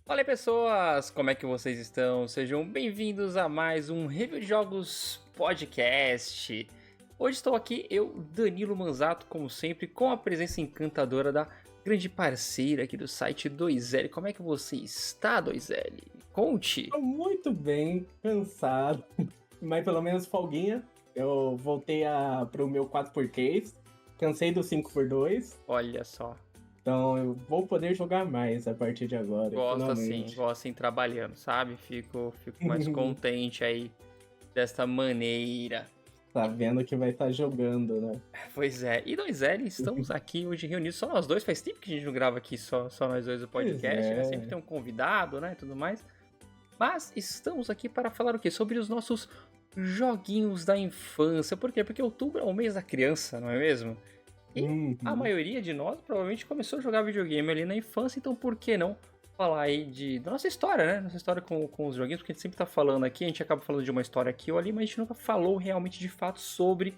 Fala aí, pessoas, como é que vocês estão? Sejam bem-vindos a mais um Review de Jogos Podcast. Hoje estou aqui, eu, Danilo Manzato, como sempre, com a presença encantadora da grande parceira aqui do site 2L. Como é que você está, 2L? Conte! Tô muito bem, cansado, mas pelo menos folguinha. Eu voltei pro meu 4x3, cansei do 5x2, Olha só, então eu vou poder jogar mais a partir de agora, finalmente. gosto assim, trabalhando, sabe? Fico mais contente aí desta maneira. Tá vendo que vai estar jogando, né? Pois é, e 2L, estamos aqui hoje reunidos, só nós dois, faz tempo que a gente não grava aqui só nós dois o Pois podcast, né? é. Sempre tem um convidado, né, e tudo mais. Mas estamos aqui para falar o quê? Sobre os nossos joguinhos da infância. Por quê? Porque outubro é o mês da criança, não é mesmo? E a Uhum. maioria de nós provavelmente começou a jogar videogame ali na infância, então por que não falar aí da nossa história, né? Nossa história com os joguinhos, porque a gente sempre tá falando aqui, a gente acaba falando de uma história aqui ou ali, mas a gente nunca falou realmente de fato sobre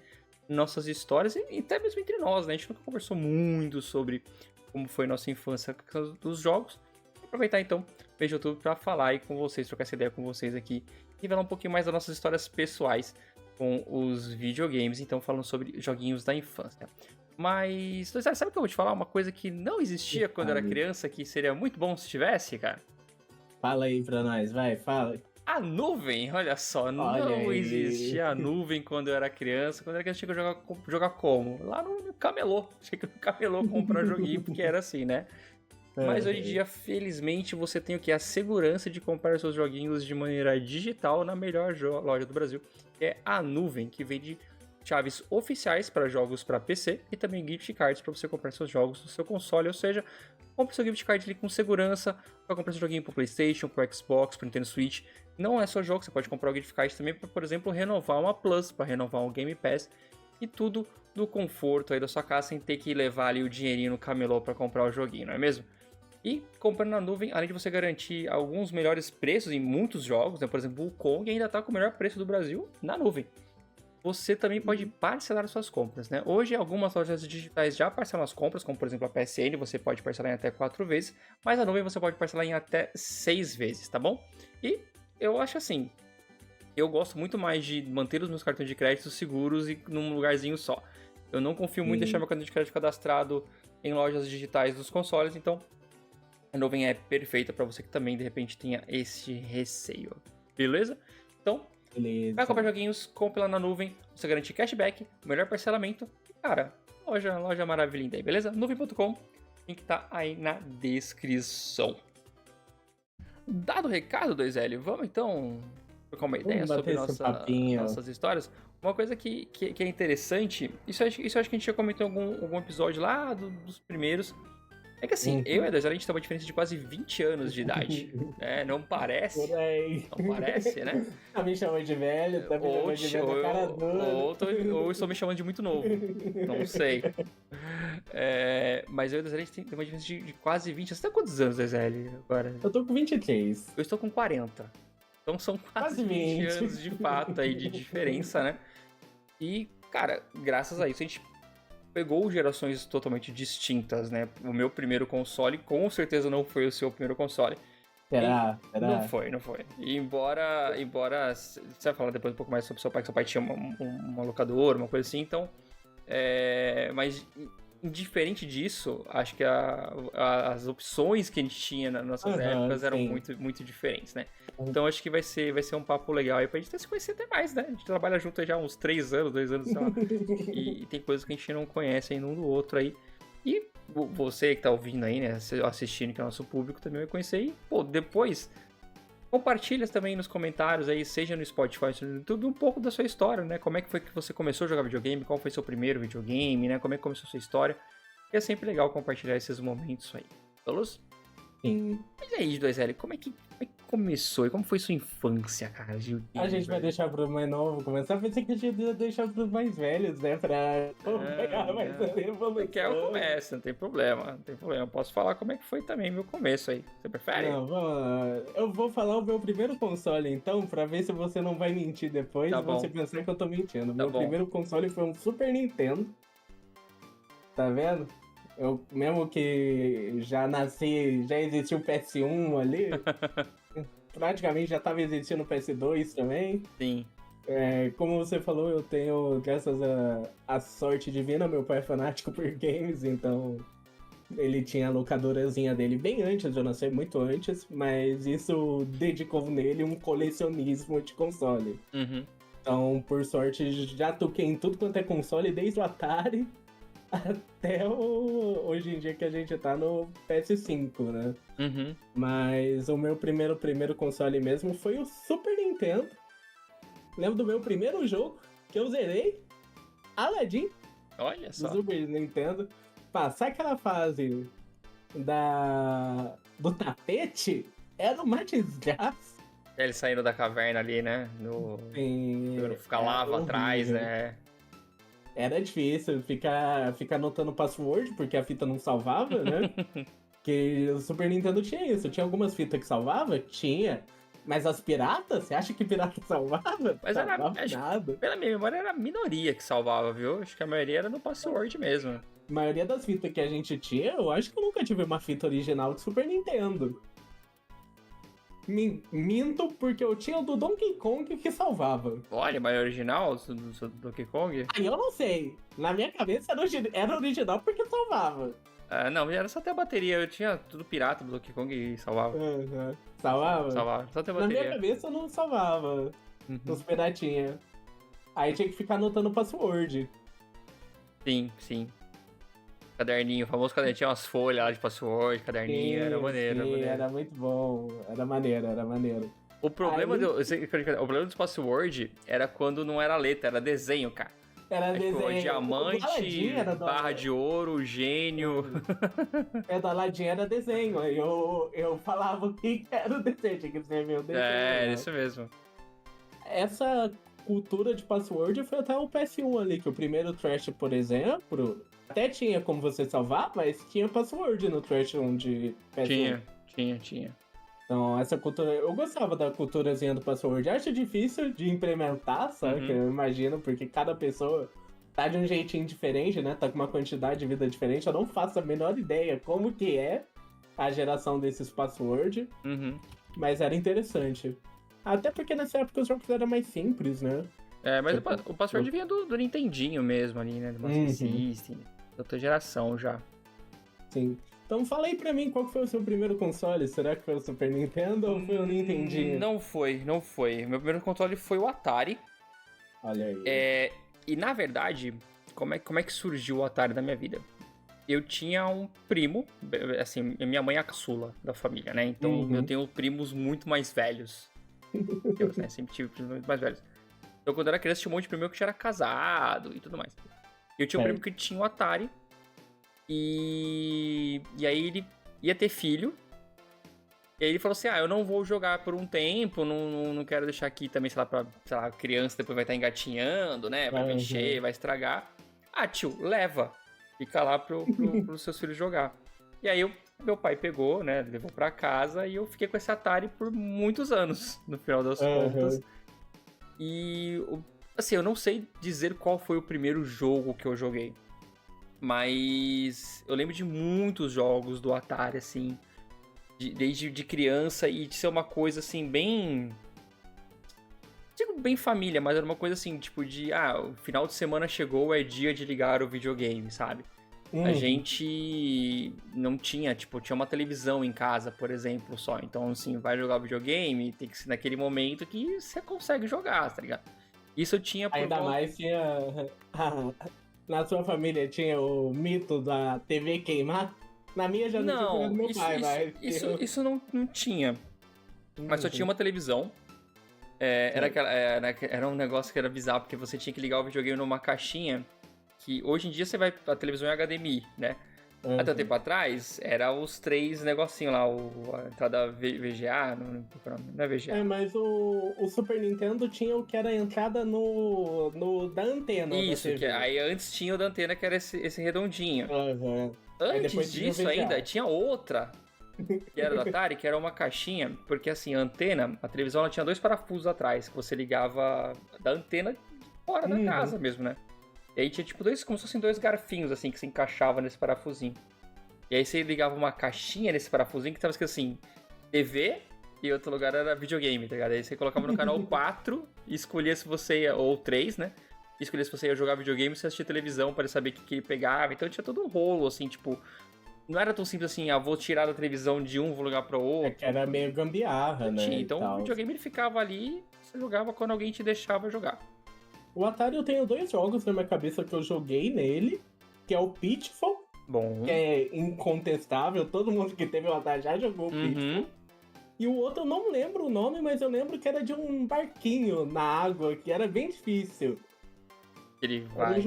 nossas histórias, e até mesmo entre nós, né? A gente nunca conversou muito sobre como foi nossa infância por causa dos jogos. Vou aproveitar então, mês de outubro, pra falar aí com vocês, trocar essa ideia com vocês aqui, e revelar um pouquinho mais das nossas histórias pessoais com os videogames, então falando sobre joguinhos da infância. Mas, sabe o que eu vou te falar? Uma coisa que não existia quando eu era criança, que seria muito bom se tivesse, cara? Fala aí pra nós, vai, fala. A nuvem, olha só, Olha não aí. existia a nuvem quando eu era criança. Quando eu era criança, tinha que jogar como? Lá no camelô. Tinha que ir no camelô comprar joguinho, porque era assim, né? Mas hoje em dia, felizmente, você tem o que? A segurança de comprar seus joguinhos de maneira digital na melhor loja do Brasil, que é a Nuvem, que vende chaves oficiais para jogos para PC e também gift cards para você comprar seus jogos no seu console, ou seja, compre seu gift card ali com segurança para comprar seu joguinho para PlayStation, para Xbox, para Nintendo Switch. Não é só jogo, você pode comprar o gift card também para, por exemplo, renovar uma Plus, para renovar um Game Pass, e tudo no conforto aí da sua casa sem ter que levar ali o dinheirinho no camelô para comprar o joguinho, não é mesmo? E comprando na nuvem, além de você garantir alguns melhores preços em muitos jogos, né? Por exemplo, o Kong ainda está com o melhor preço do Brasil na nuvem. Você também pode parcelar suas compras, né? Hoje, algumas lojas digitais já parcelam as compras, como por exemplo a PSN, você pode parcelar em até 4 vezes, mas a nuvem você pode parcelar em até 6 vezes, tá bom? E eu acho assim, eu gosto muito mais de manter os meus cartões de crédito seguros e num lugarzinho só. Eu não confio muito em deixar meu cartão de crédito cadastrado em lojas digitais dos consoles, então a nuvem é perfeita para você que também de repente tenha esse receio. Beleza? Então, Beleza. vai comprar joguinhos, compre lá na nuvem, você garante cashback, melhor parcelamento. Cara, loja maravilhinda aí, beleza? Nuvem.com, link tá aí na descrição. Dado o recado, 2L, vamos então trocar uma ideia sobre nossas histórias. Uma coisa que é interessante, isso eu acho que a gente já comentou em algum episódio lá dos primeiros. É que assim, eu e a 2L, a gente tem uma diferença de quase 20 anos de idade. Né? Não parece? Por aí. Não parece, né? Tá me chamando de velho, tá me chamando de velho da cara dura. Ou estou me chamando de muito novo. Não sei. Mas eu e a 2L, a gente tem uma diferença de quase 20. Você tá com quantos anos, 2L, agora? Eu tô com 23. Eu estou com 40. Então são quase 20 anos de fato aí de diferença, né? E, cara, graças a isso a gente pegou gerações totalmente distintas, né? O meu primeiro console com certeza não foi o seu primeiro console. Será? Não foi. E embora você vai falar depois um pouco mais sobre seu pai, que seu pai tinha uma locadora, uma coisa assim, então... mas indiferente disso, acho que as opções que a gente tinha nas nossas épocas eram muito, muito diferentes, né? Então acho que vai ser um papo legal aí pra gente até se conhecer até mais, né? A gente trabalha junto aí já há uns 3 anos, 2 anos, sei lá. E tem coisas que a gente não conhece ainda um do outro aí. E você que tá ouvindo aí, né? Assistindo, que é o nosso público, também vai conhecer. E, pô, depois... compartilha também nos comentários aí, seja no Spotify, seja no YouTube, um pouco da sua história, né? Como é que foi que você começou a jogar videogame, qual foi seu primeiro videogame, né? Como é que começou a sua história. E é sempre legal compartilhar esses momentos aí. Beleza? Sim. Mas aí, 2L, como é que começou e como foi sua infância, cara? A gente vai deixar pro mais novo começar. Eu pensei que a gente ia deixar pros mais velhos, né? Pra pegar mais evolução. Que eu começo, não tem problema. Eu posso falar como é que foi também meu começo aí. Você prefere? Não, vamos lá. Eu vou falar o meu primeiro console, então, pra ver se você não vai mentir depois. Tá você bom. pensar que eu tô mentindo. Tá Meu bom. primeiro console foi um Super Nintendo. Tá vendo? Eu, mesmo que já nasci, já existiu o PS1 ali, praticamente já tava existindo o PS2 também. Sim. Como você falou, eu tenho, graças à sorte divina, meu pai é fanático por games, então ele tinha a locadorazinha dele bem antes de eu nascer, muito antes, mas isso dedicou nele um colecionismo de console. Uhum. Então, por sorte, já toquei em tudo quanto é console, desde o Atari até hoje em dia que a gente tá no PS5, né? Uhum. Mas o meu primeiro console mesmo foi o Super Nintendo. Lembro do meu primeiro jogo que eu zerei, Aladdin, Olha do só. Super Nintendo. Passar aquela fase do tapete era uma desgraça. Eles saindo da caverna ali, né? Ficar lava atrás, né? Era difícil ficar anotando password, porque a fita não salvava, né? Porque o Super Nintendo tinha isso. Tinha algumas fitas que salvava? Tinha. Mas as piratas? Você acha que pirata salvava? Mas Salvava nada. pela minha memória, era a minoria que salvava, viu? Acho que a maioria era no password mesmo. A maioria das fitas que a gente tinha, eu acho que eu nunca tive uma fita original de Super Nintendo. Minto, porque eu tinha o do Donkey Kong que salvava. Olha, mas original do Donkey Kong? Aí eu não sei. Na minha cabeça era original porque salvava. Ah, não, era só ter a bateria. Eu tinha tudo pirata do Donkey Kong e salvava. Uhum. Salvava? Salvava, só ter Na bateria. minha cabeça não salvava. Uhum. Os piratinha. Aí tinha que ficar anotando password. Sim. Caderninho, o famoso caderninho. Tinha umas folhas lá de password, caderninho. Era maneiro, sim, maneiro. era muito bom. Era maneiro. O problema, Aí- o problema dos password era quando não era letra, era desenho, cara. Era Tipo, desenho. O do diamante, Aladdin era barra de ouro, gênio. Do Aladdin era desenho. Aí eu falava o que era o desenho. Tinha que ser meu desenho. É, né? isso mesmo. Essa cultura de password foi até o PS1 ali, que o primeiro Trash, por exemplo, até tinha como você salvar, mas tinha password no Trash 1 de PS1. Tinha. Então, essa cultura. Eu gostava da culturazinha do password. Acho difícil de implementar, sabe? Uhum. Que eu imagino, porque cada pessoa tá de um jeitinho diferente, né? Tá com uma quantidade de vida diferente. Eu não faço a menor ideia como que é a geração desses password, Uhum. mas era interessante. Até porque nessa época os jogos eram mais simples, né? É, mas Tipo, o password vinha do Nintendinho mesmo ali, né? Do Master Uhum. System. Da outra geração já. Sim. Então fala aí pra mim, qual que foi o seu primeiro console? Será que foi o Super Nintendo ou foi o Nintendinho? Não foi. Meu primeiro controle foi o Atari. Olha aí. E na verdade, como é que surgiu o Atari na minha vida? Eu tinha um primo, assim, minha mãe é a caçula da família, né? Então Uhum. eu tenho primos muito mais velhos. Eu, né, sempre tive primos muito mais velhos. Então quando eu era criança tinha um monte de primo que já era casado e tudo mais. Eu tinha um primo que tinha o Atari. E aí ele ia ter filho. E aí ele falou assim, eu não vou jogar por um tempo, não quero deixar aqui também, sei lá, a criança depois vai estar engatinhando, né? Vai mexer, vai estragar. Tio, leva. Fica lá pros seus filhos jogar. E aí meu pai pegou, né? Levou pra casa e eu fiquei com esse Atari por muitos anos, no final das contas. E, assim, eu não sei dizer qual foi o primeiro jogo que eu joguei. Mas eu lembro de muitos jogos do Atari, assim, desde de criança, e de ser uma coisa, assim, bem... Digo bem família, mas era uma coisa assim, tipo de... o final de semana chegou, é dia de ligar o videogame, sabe? A gente não tinha, tipo, tinha uma televisão em casa, por exemplo, só. Então, assim, vai jogar videogame, tem que ser naquele momento que você consegue jogar, tá ligado? Isso eu tinha por Ainda mais tinha... Na sua família tinha o mito da TV queimar? Na minha já não tinha do meu pai, mas... Isso não tinha. Mas só tinha uma televisão. Era um negócio que era bizarro, porque você tinha que ligar o videogame numa caixinha, que hoje em dia a televisão é HDMI, né? Até um tempo atrás, era os 3 negocinhos lá, a entrada VGA, não é VGA. Mas o Super Nintendo tinha o que era a entrada da antena. Isso, da TV. aí antes tinha o da antena, que era esse redondinho. Antes disso ainda, tinha outra, que era do Atari, que era uma caixinha, porque assim, a televisão ela tinha 2 parafusos atrás, que você ligava da antena fora da casa mesmo, né? E aí tinha tipo dois, como se fossem dois garfinhos, assim, que se encaixavam nesse parafusinho. E aí você ligava uma caixinha nesse parafusinho que tava escrito assim, TV, e outro lugar era videogame, tá ligado? Aí você colocava no canal 4 e escolhia se você ia, ou 3, né? E escolhia se você ia jogar videogame ou se assistia televisão para saber o que ele pegava. Então tinha todo um rolo, assim, tipo... Não era tão simples assim, vou tirar da televisão de um, vou ligar pra outro. É que era meio gambiarra, né? Então o videogame ele ficava ali, você jogava quando alguém te deixava jogar. O Atari eu tenho 2 jogos na minha cabeça que eu joguei nele, que é o Pitfall, Bom. que é incontestável, todo mundo que teve o Atari já jogou o Pitfall. E o outro eu não lembro o nome, mas eu lembro que era de um barquinho na água, que era bem difícil. Ele vai...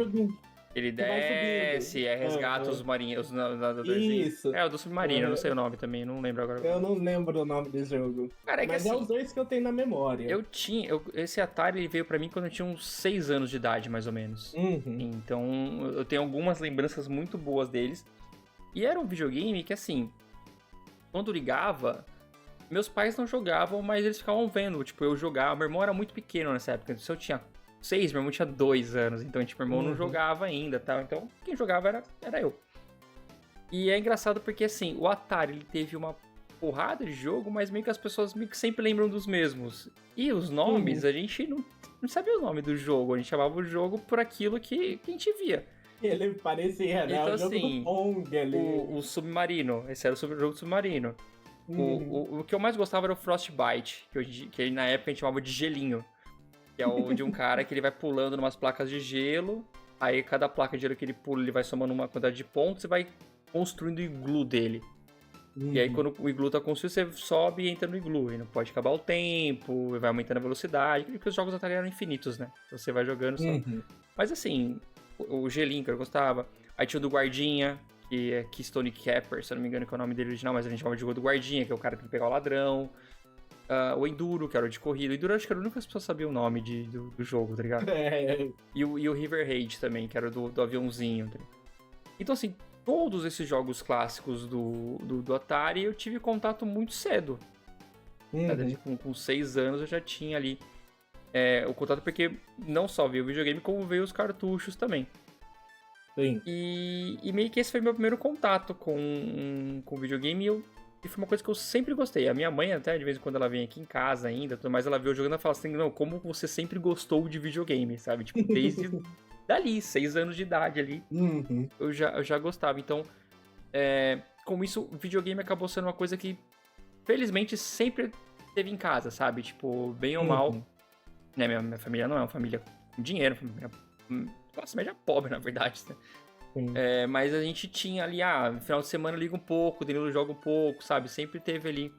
Ele desce, resgata os marinheiros, os nadadores. Isso. É, o do submarino, eu não sei o nome também, não lembro agora. Eu não lembro o nome desse jogo. Cara, mas assim, é os 2 que eu tenho na memória. Esse Atari ele veio pra mim quando eu tinha uns 6 anos de idade, mais ou menos. Então, eu tenho algumas lembranças muito boas deles. E era um videogame que, assim, quando ligava, meus pais não jogavam, mas eles ficavam vendo. Tipo, eu jogava. Meu irmão era muito pequeno nessa época. Se eu tinha 6, meu irmão tinha 2 anos. Então, tipo, meu irmão não jogava ainda, tal. Então, quem jogava era eu. E é engraçado porque, assim, o Atari, ele teve uma porrada de jogo, mas meio que as pessoas meio que sempre lembram dos mesmos. E os nomes, a gente não sabia o nome do jogo. A gente chamava o jogo por aquilo que a gente via. Ele parecia, né? Então, o jogo assim, do Pong ali. O Submarino. Esse era o jogo do Submarino. O que eu mais gostava era o Frostbite, que na época a gente chamava de gelinho. Que é o de um cara que ele vai pulando numas placas de gelo. Aí cada placa de gelo que ele pula, ele vai somando uma quantidade de pontos e vai construindo o iglu dele. E aí quando o iglu tá construído, você sobe e entra no iglu. E não pode acabar o tempo, vai aumentando a velocidade. Porque os jogos Atari eram infinitos, né? Então você vai jogando só. Mas assim, o gelinho que eu gostava. Aí tinha o do guardinha, que é Keystone Capper, se eu não me engano que é o nome dele original, mas a gente chamava de jogo do guardinha, que é o cara que tem que pegar o ladrão. O Enduro, que era o de corrida. O Enduro acho que era o único que as pessoas sabiam o nome do jogo, tá ligado? E o River Raid também, que era do aviãozinho. Tá ligado? Então, assim, todos esses jogos clássicos do Atari eu tive contato muito cedo. Com 6 anos eu já tinha ali o contato, porque não só veio o videogame, como veio os cartuchos também. Sim. E meio que esse foi meu primeiro contato com o videogame e foi uma coisa que eu sempre gostei. A minha mãe, até de vez em quando ela vem aqui em casa ainda, tudo mais, ela vê eu jogando e fala assim, não, como você sempre gostou de videogame, sabe? Tipo, desde dali, 6 anos de idade ali, eu já gostava. Então, com isso, o videogame acabou sendo uma coisa que, felizmente, sempre teve em casa, sabe? Tipo, bem ou mal. Né? Minha família não é uma família com dinheiro, classe média pobre, na verdade, né? Mas a gente tinha ali, no final de semana liga um pouco, o Danilo joga um pouco, sabe? Sempre teve ali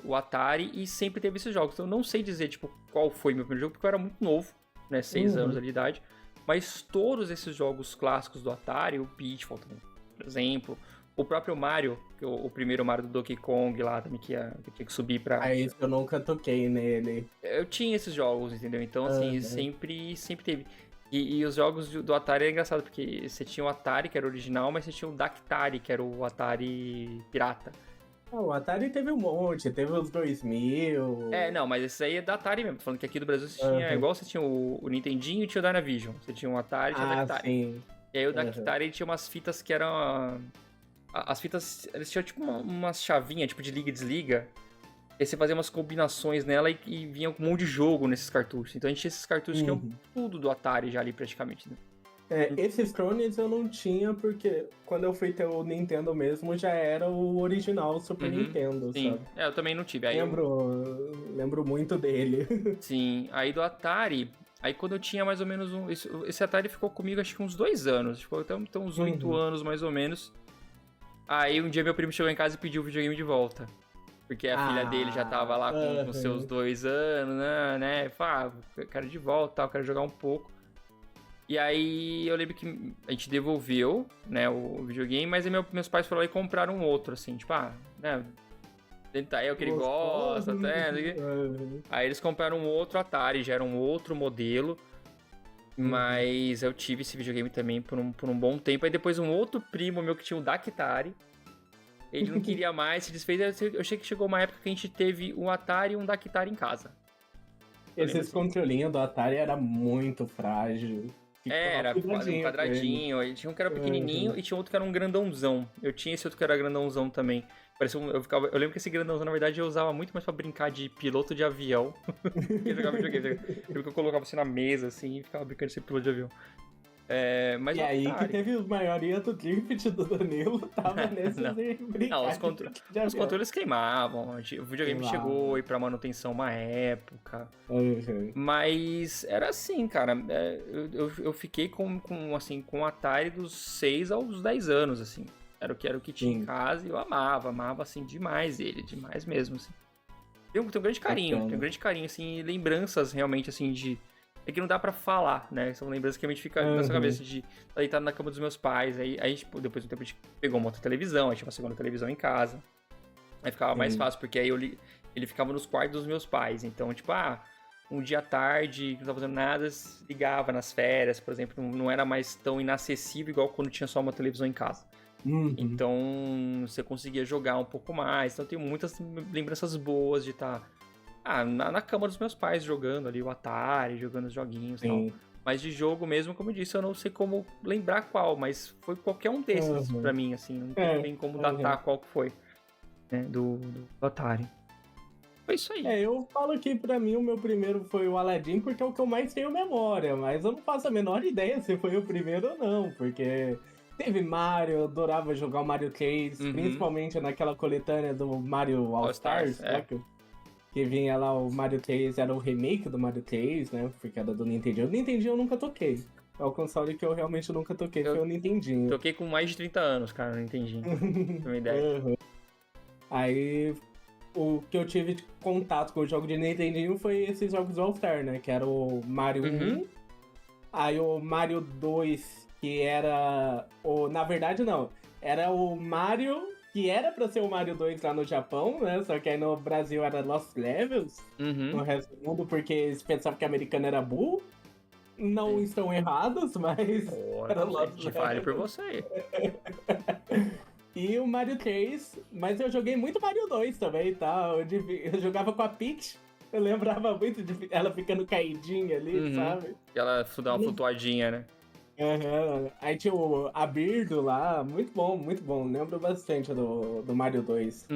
o Atari e sempre teve esses jogos. Então eu não sei dizer, tipo, qual foi meu primeiro jogo, porque eu era muito novo, né? 6 anos ali de idade. Mas todos esses jogos clássicos do Atari, o Pitfall também, por exemplo, o próprio Mario, o primeiro Mario do Donkey Kong lá também, que tinha que subir pra... Isso eu nunca toquei nele. Eu tinha esses jogos, entendeu? Então, assim, sempre teve... E os jogos do Atari é engraçado, porque você tinha o Atari, que era o original, mas você tinha o Dactari, que era o Atari pirata. O Atari teve um monte, teve os 2000... Não, mas esse aí é da Atari mesmo. Tô falando que aqui do Brasil você tinha, igual você tinha o Nintendinho e tinha o Dynavision. Você tinha o Atari e tinha o Dactari. Sim. E aí o Dactari ele tinha umas fitas que eram... As fitas, eles tinham tipo umas chavinhas, tipo de liga e desliga. E aí você fazia umas combinações nela e vinha um monte de jogo nesses cartuchos. Então a gente tinha esses cartuchos que eram tudo do Atari já ali praticamente, né? Esses clones eu não tinha, porque quando eu fui ter o Nintendo mesmo, já era o original Super Nintendo, sim. sabe? Eu também não tive. Aí lembro muito dele. Sim, aí do Atari, aí quando eu tinha mais ou menos esse Atari ficou comigo acho que uns 2 anos, ficou até uns 8 anos mais ou menos. Aí um dia meu primo chegou em casa e pediu o videogame de volta. Porque a filha dele já tava lá com seus 2 anos, né? Falei, eu quero de volta, eu quero jogar um pouco. E aí eu lembro que a gente devolveu, né, o videogame, mas aí meus pais foram lá e compraram um outro, assim, tipo, né, tentar o que ele gosta, até. Aí eles compraram um outro Atari, já era um outro modelo, mas eu tive esse videogame também por um bom tempo. Aí depois um outro primo meu que tinha um Dactari, ele não queria mais, se desfez. Eu achei que chegou uma época que a gente teve um Atari e um Dactari em casa. Esses controlinhos do Atari era muito frágil. Era um quadradinho. Aí tinha um que era pequenininho e tinha outro que era um grandãozão. Eu tinha esse outro que era grandãozão também. Eu lembro que esse grandãozão, na verdade, eu usava muito mais pra brincar de piloto de avião que jogar videogame. Eu lembro que eu colocava assim na mesa, assim, e ficava brincando de ser piloto de avião. Mas e aí que teve a maioria do drift do Danilo, tava nesse os controles queimavam. O videogame chegou aí pra manutenção uma época. Mas era assim, cara. Eu fiquei com o Atari dos 6 aos 10 anos, assim. Era o que tinha em casa e eu amava assim, demais ele, demais mesmo, assim. Tenho um grande carinho, assim, lembranças realmente, assim, de... É que não dá pra falar, né? São lembranças que realmente ficam na sua cabeça de estar deitado na cama dos meus pais. Aí tipo, depois de um tempo a gente pegou uma outra televisão, aí tinha uma segunda televisão em casa. Aí ficava mais fácil, porque aí ele ficava nos quartos dos meus pais. Então, tipo, um dia à tarde, não tava fazendo nada, ligava nas férias, por exemplo. Não era mais tão inacessível igual quando tinha só uma televisão em casa. Então, você conseguia jogar um pouco mais. Então, eu tenho muitas lembranças boas de estar... na cama dos meus pais, jogando ali o Atari, jogando os joguinhos e tal. Mas de jogo mesmo, como eu disse, eu não sei como lembrar qual, mas foi qualquer um desses pra mim, assim. Não tem como datar qual que foi, né, do Atari. Foi isso aí. Eu falo que pra mim o meu primeiro foi o Aladdin, porque é o que eu mais tenho memória, mas eu não faço a menor ideia se foi o primeiro ou não, porque... Teve Mario, eu adorava jogar o Mario 3, principalmente naquela coletânea do Mario All-Stars, que vinha lá o Mario 3, era o remake do Mario 3, né? Porque era do Nintendo. O Nintendo eu nunca toquei. É o console que eu realmente nunca toquei, foi o Nintendinho. Toquei com mais de 30 anos, cara, no Nintendinho. Pra uma ideia. Aí, o que eu tive de contato com o jogo de Nintendinho foi esses jogos All-Star, né? Que era o Mario 1. Aí o Mario 2, que era... Na verdade, não. Era o Mario... Que era pra ser o Mario 2 lá no Japão, né? Só que aí no Brasil era Lost Levels. No resto do mundo, porque eles pensavam que o americano era burro. Não estão errados, mas... era Lost Levels. Fale por você. E o Mario 3... Mas eu joguei muito Mario 2 também, tá? Eu jogava com a Peach. Eu lembrava muito de ela ficando caidinha ali, sabe? E ela dá uma flutuadinha, né? Aí tinha a Birdo lá, muito bom. Lembro bastante do Mario 2.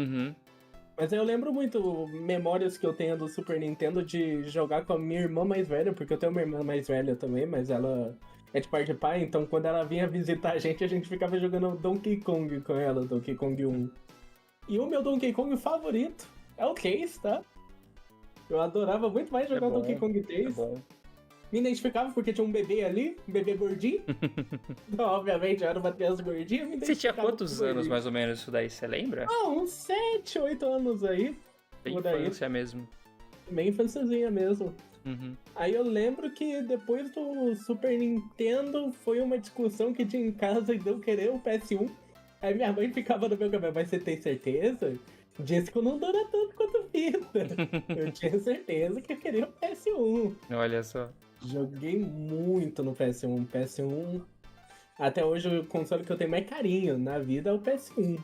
Mas eu lembro muito memórias que eu tenho do Super Nintendo de jogar com a minha irmã mais velha, porque eu tenho uma irmã mais velha também, mas ela é de parte de pai, então quando ela vinha visitar a gente ficava jogando Donkey Kong com ela, Donkey Kong 1. E o meu Donkey Kong favorito é o 3, tá? Eu adorava muito mais jogar Donkey Kong 3. bom. Me identificava porque tinha um bebê ali, um bebê gordinho. Então, obviamente, eu era uma criança gordinha. Você tinha quantos anos, mais ou menos, isso daí? Você lembra? Uns 7, 8 anos aí. Bem infância mesmo. Bem infânciazinha mesmo. Aí eu lembro que depois do Super Nintendo foi uma discussão que tinha em casa e deu querer o PS1. Aí minha mãe ficava no meu cabelo, mas você tem certeza? Disco não dura tanto quanto fita. Eu tinha certeza que eu queria o PS1. Olha só. Joguei muito no PS1. PS1, até hoje, o console que eu tenho mais carinho na vida é o PS1.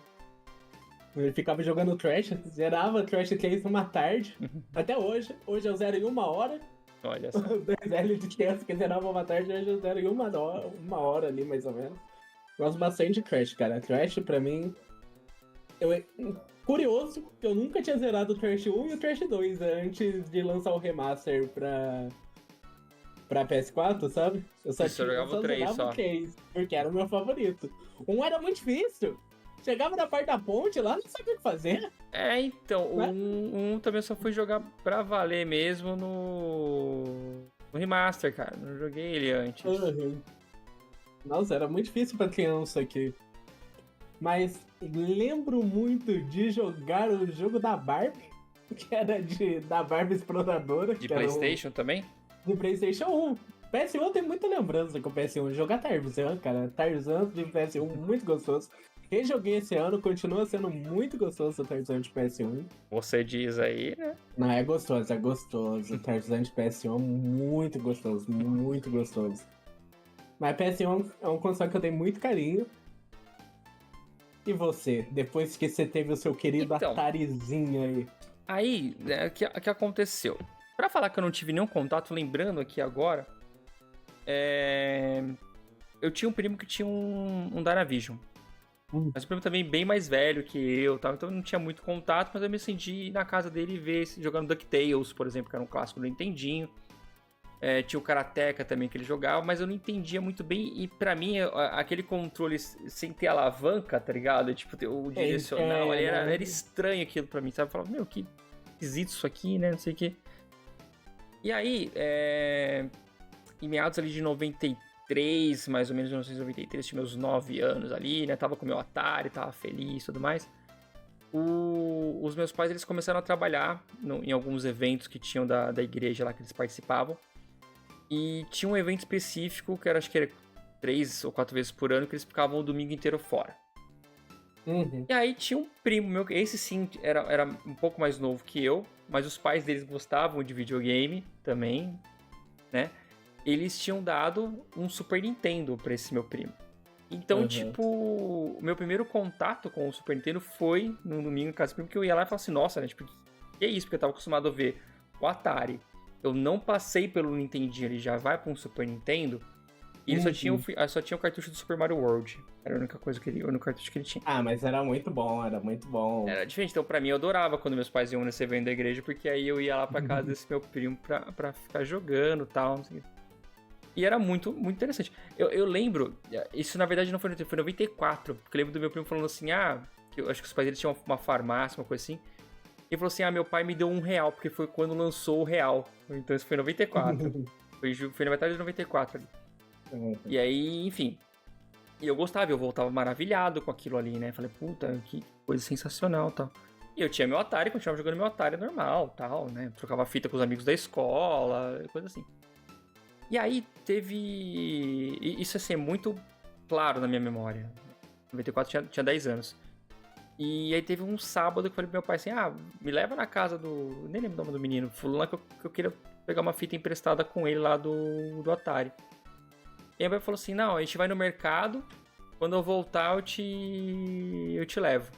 Eu ficava jogando Trash, zerava Trash 3 numa tarde. Até hoje. Hoje eu zero em 1 hora. Olha só. Dois velhos de criança que zerava uma tarde, hoje eu zero em 1 hora ali, mais ou menos. Gosto bastante de Trash, cara. Trash, pra mim... Curioso, que eu nunca tinha zerado o Trash 1 e o Trash 2 antes de lançar o remaster pra PS4, sabe? Eu só jogava o 3 só. 3, porque era o meu favorito. Um era muito difícil. Chegava na parte da ponte lá, não sabia o que fazer. Então, um também só fui jogar pra valer mesmo no remaster, cara. Não joguei ele antes. Nossa, era muito difícil pra criança aqui. Mas lembro muito de jogar o jogo da Barbie, que era da Barbie Exploradora. De PlayStation também? De PlayStation 1. PS1 tem muita lembrança com o PS1. Jogar Tarzan, cara. Tarzan de PS1, muito gostoso. Rejoguei esse ano, continua sendo muito gostoso o Tarzan de PS1. Você diz aí, né? Não, é gostoso. O Tarzan de PS1 muito gostoso, muito gostoso. Mas PS1 é um console que eu tenho muito carinho. E você, depois que você teve o seu querido Atarizinho aí? Aí, o que aconteceu? Pra falar que eu não tive nenhum contato, lembrando aqui agora, eu tinha um primo que tinha um Dynavision. Mas o primo também bem mais velho que eu, tal, então eu não tinha muito contato, mas eu me senti na casa dele e ver jogando DuckTales, por exemplo, que era um clássico do Nintendinho. Tinha o Karateka também que ele jogava, mas eu não entendia muito bem. E pra mim, aquele controle sem ter alavanca, tá ligado? Tipo, o direcional, era estranho aquilo pra mim, sabe? Eu falava, meu, que esquisito isso aqui, né? Não sei o quê. E aí, em meados ali de 93, mais ou menos 1993, tinha meus 9 anos ali, né? Tava com meu Atari, tava feliz e tudo mais. Os meus pais, eles começaram a trabalhar em alguns eventos que tinham da igreja lá que eles participavam. E tinha um evento específico, que acho que era 3 ou 4 vezes por ano, que eles ficavam o domingo inteiro fora. E aí tinha um primo meu, esse sim era um pouco mais novo que eu, mas os pais deles gostavam de videogame também, né? Eles tinham dado um Super Nintendo pra esse meu primo. Então, tipo, o meu primeiro contato com o Super Nintendo foi num domingo em casa do primo, que eu ia lá e falava assim, nossa, né? Tipo, que é isso? Porque eu tava acostumado a ver o Atari. Eu não passei pelo Nintendinho, ele já vai pra um Super Nintendo. E ele só tinha o cartucho do Super Mario World. Era a única coisa que ele, o único cartucho que ele tinha. Ah, mas era muito bom, era muito bom. Era diferente, então pra mim eu adorava quando meus pais iam nesse evento da igreja, porque aí eu ia lá pra casa desse meu primo pra ficar jogando e tal, não sei o que. E era muito, muito interessante. Eu lembro, isso na verdade não foi foi em 94, porque eu lembro do meu primo falando assim, que eu acho que os pais dele tinham uma farmácia, uma coisa assim. Ele falou assim, meu pai me deu R$1, porque foi quando lançou o real. Então isso foi em 94. foi na metade de 94 ali. E aí, enfim. E eu gostava, eu voltava maravilhado com aquilo ali, né? Falei, puta, que coisa sensacional, tal. E eu tinha meu Atari, continuava jogando meu Atari normal, tal, né? Trocava fita com os amigos da escola, coisa assim. E aí teve... Isso assim, é muito claro na minha memória. Em 94 tinha 10 anos. E aí teve um sábado que eu falei pro meu pai assim, me leva na casa do... Nem lembro o nome do menino. Falou lá que eu queria pegar uma fita emprestada com ele lá do Atari. E aí meu pai falou assim, não, a gente vai no mercado, quando eu voltar eu te levo.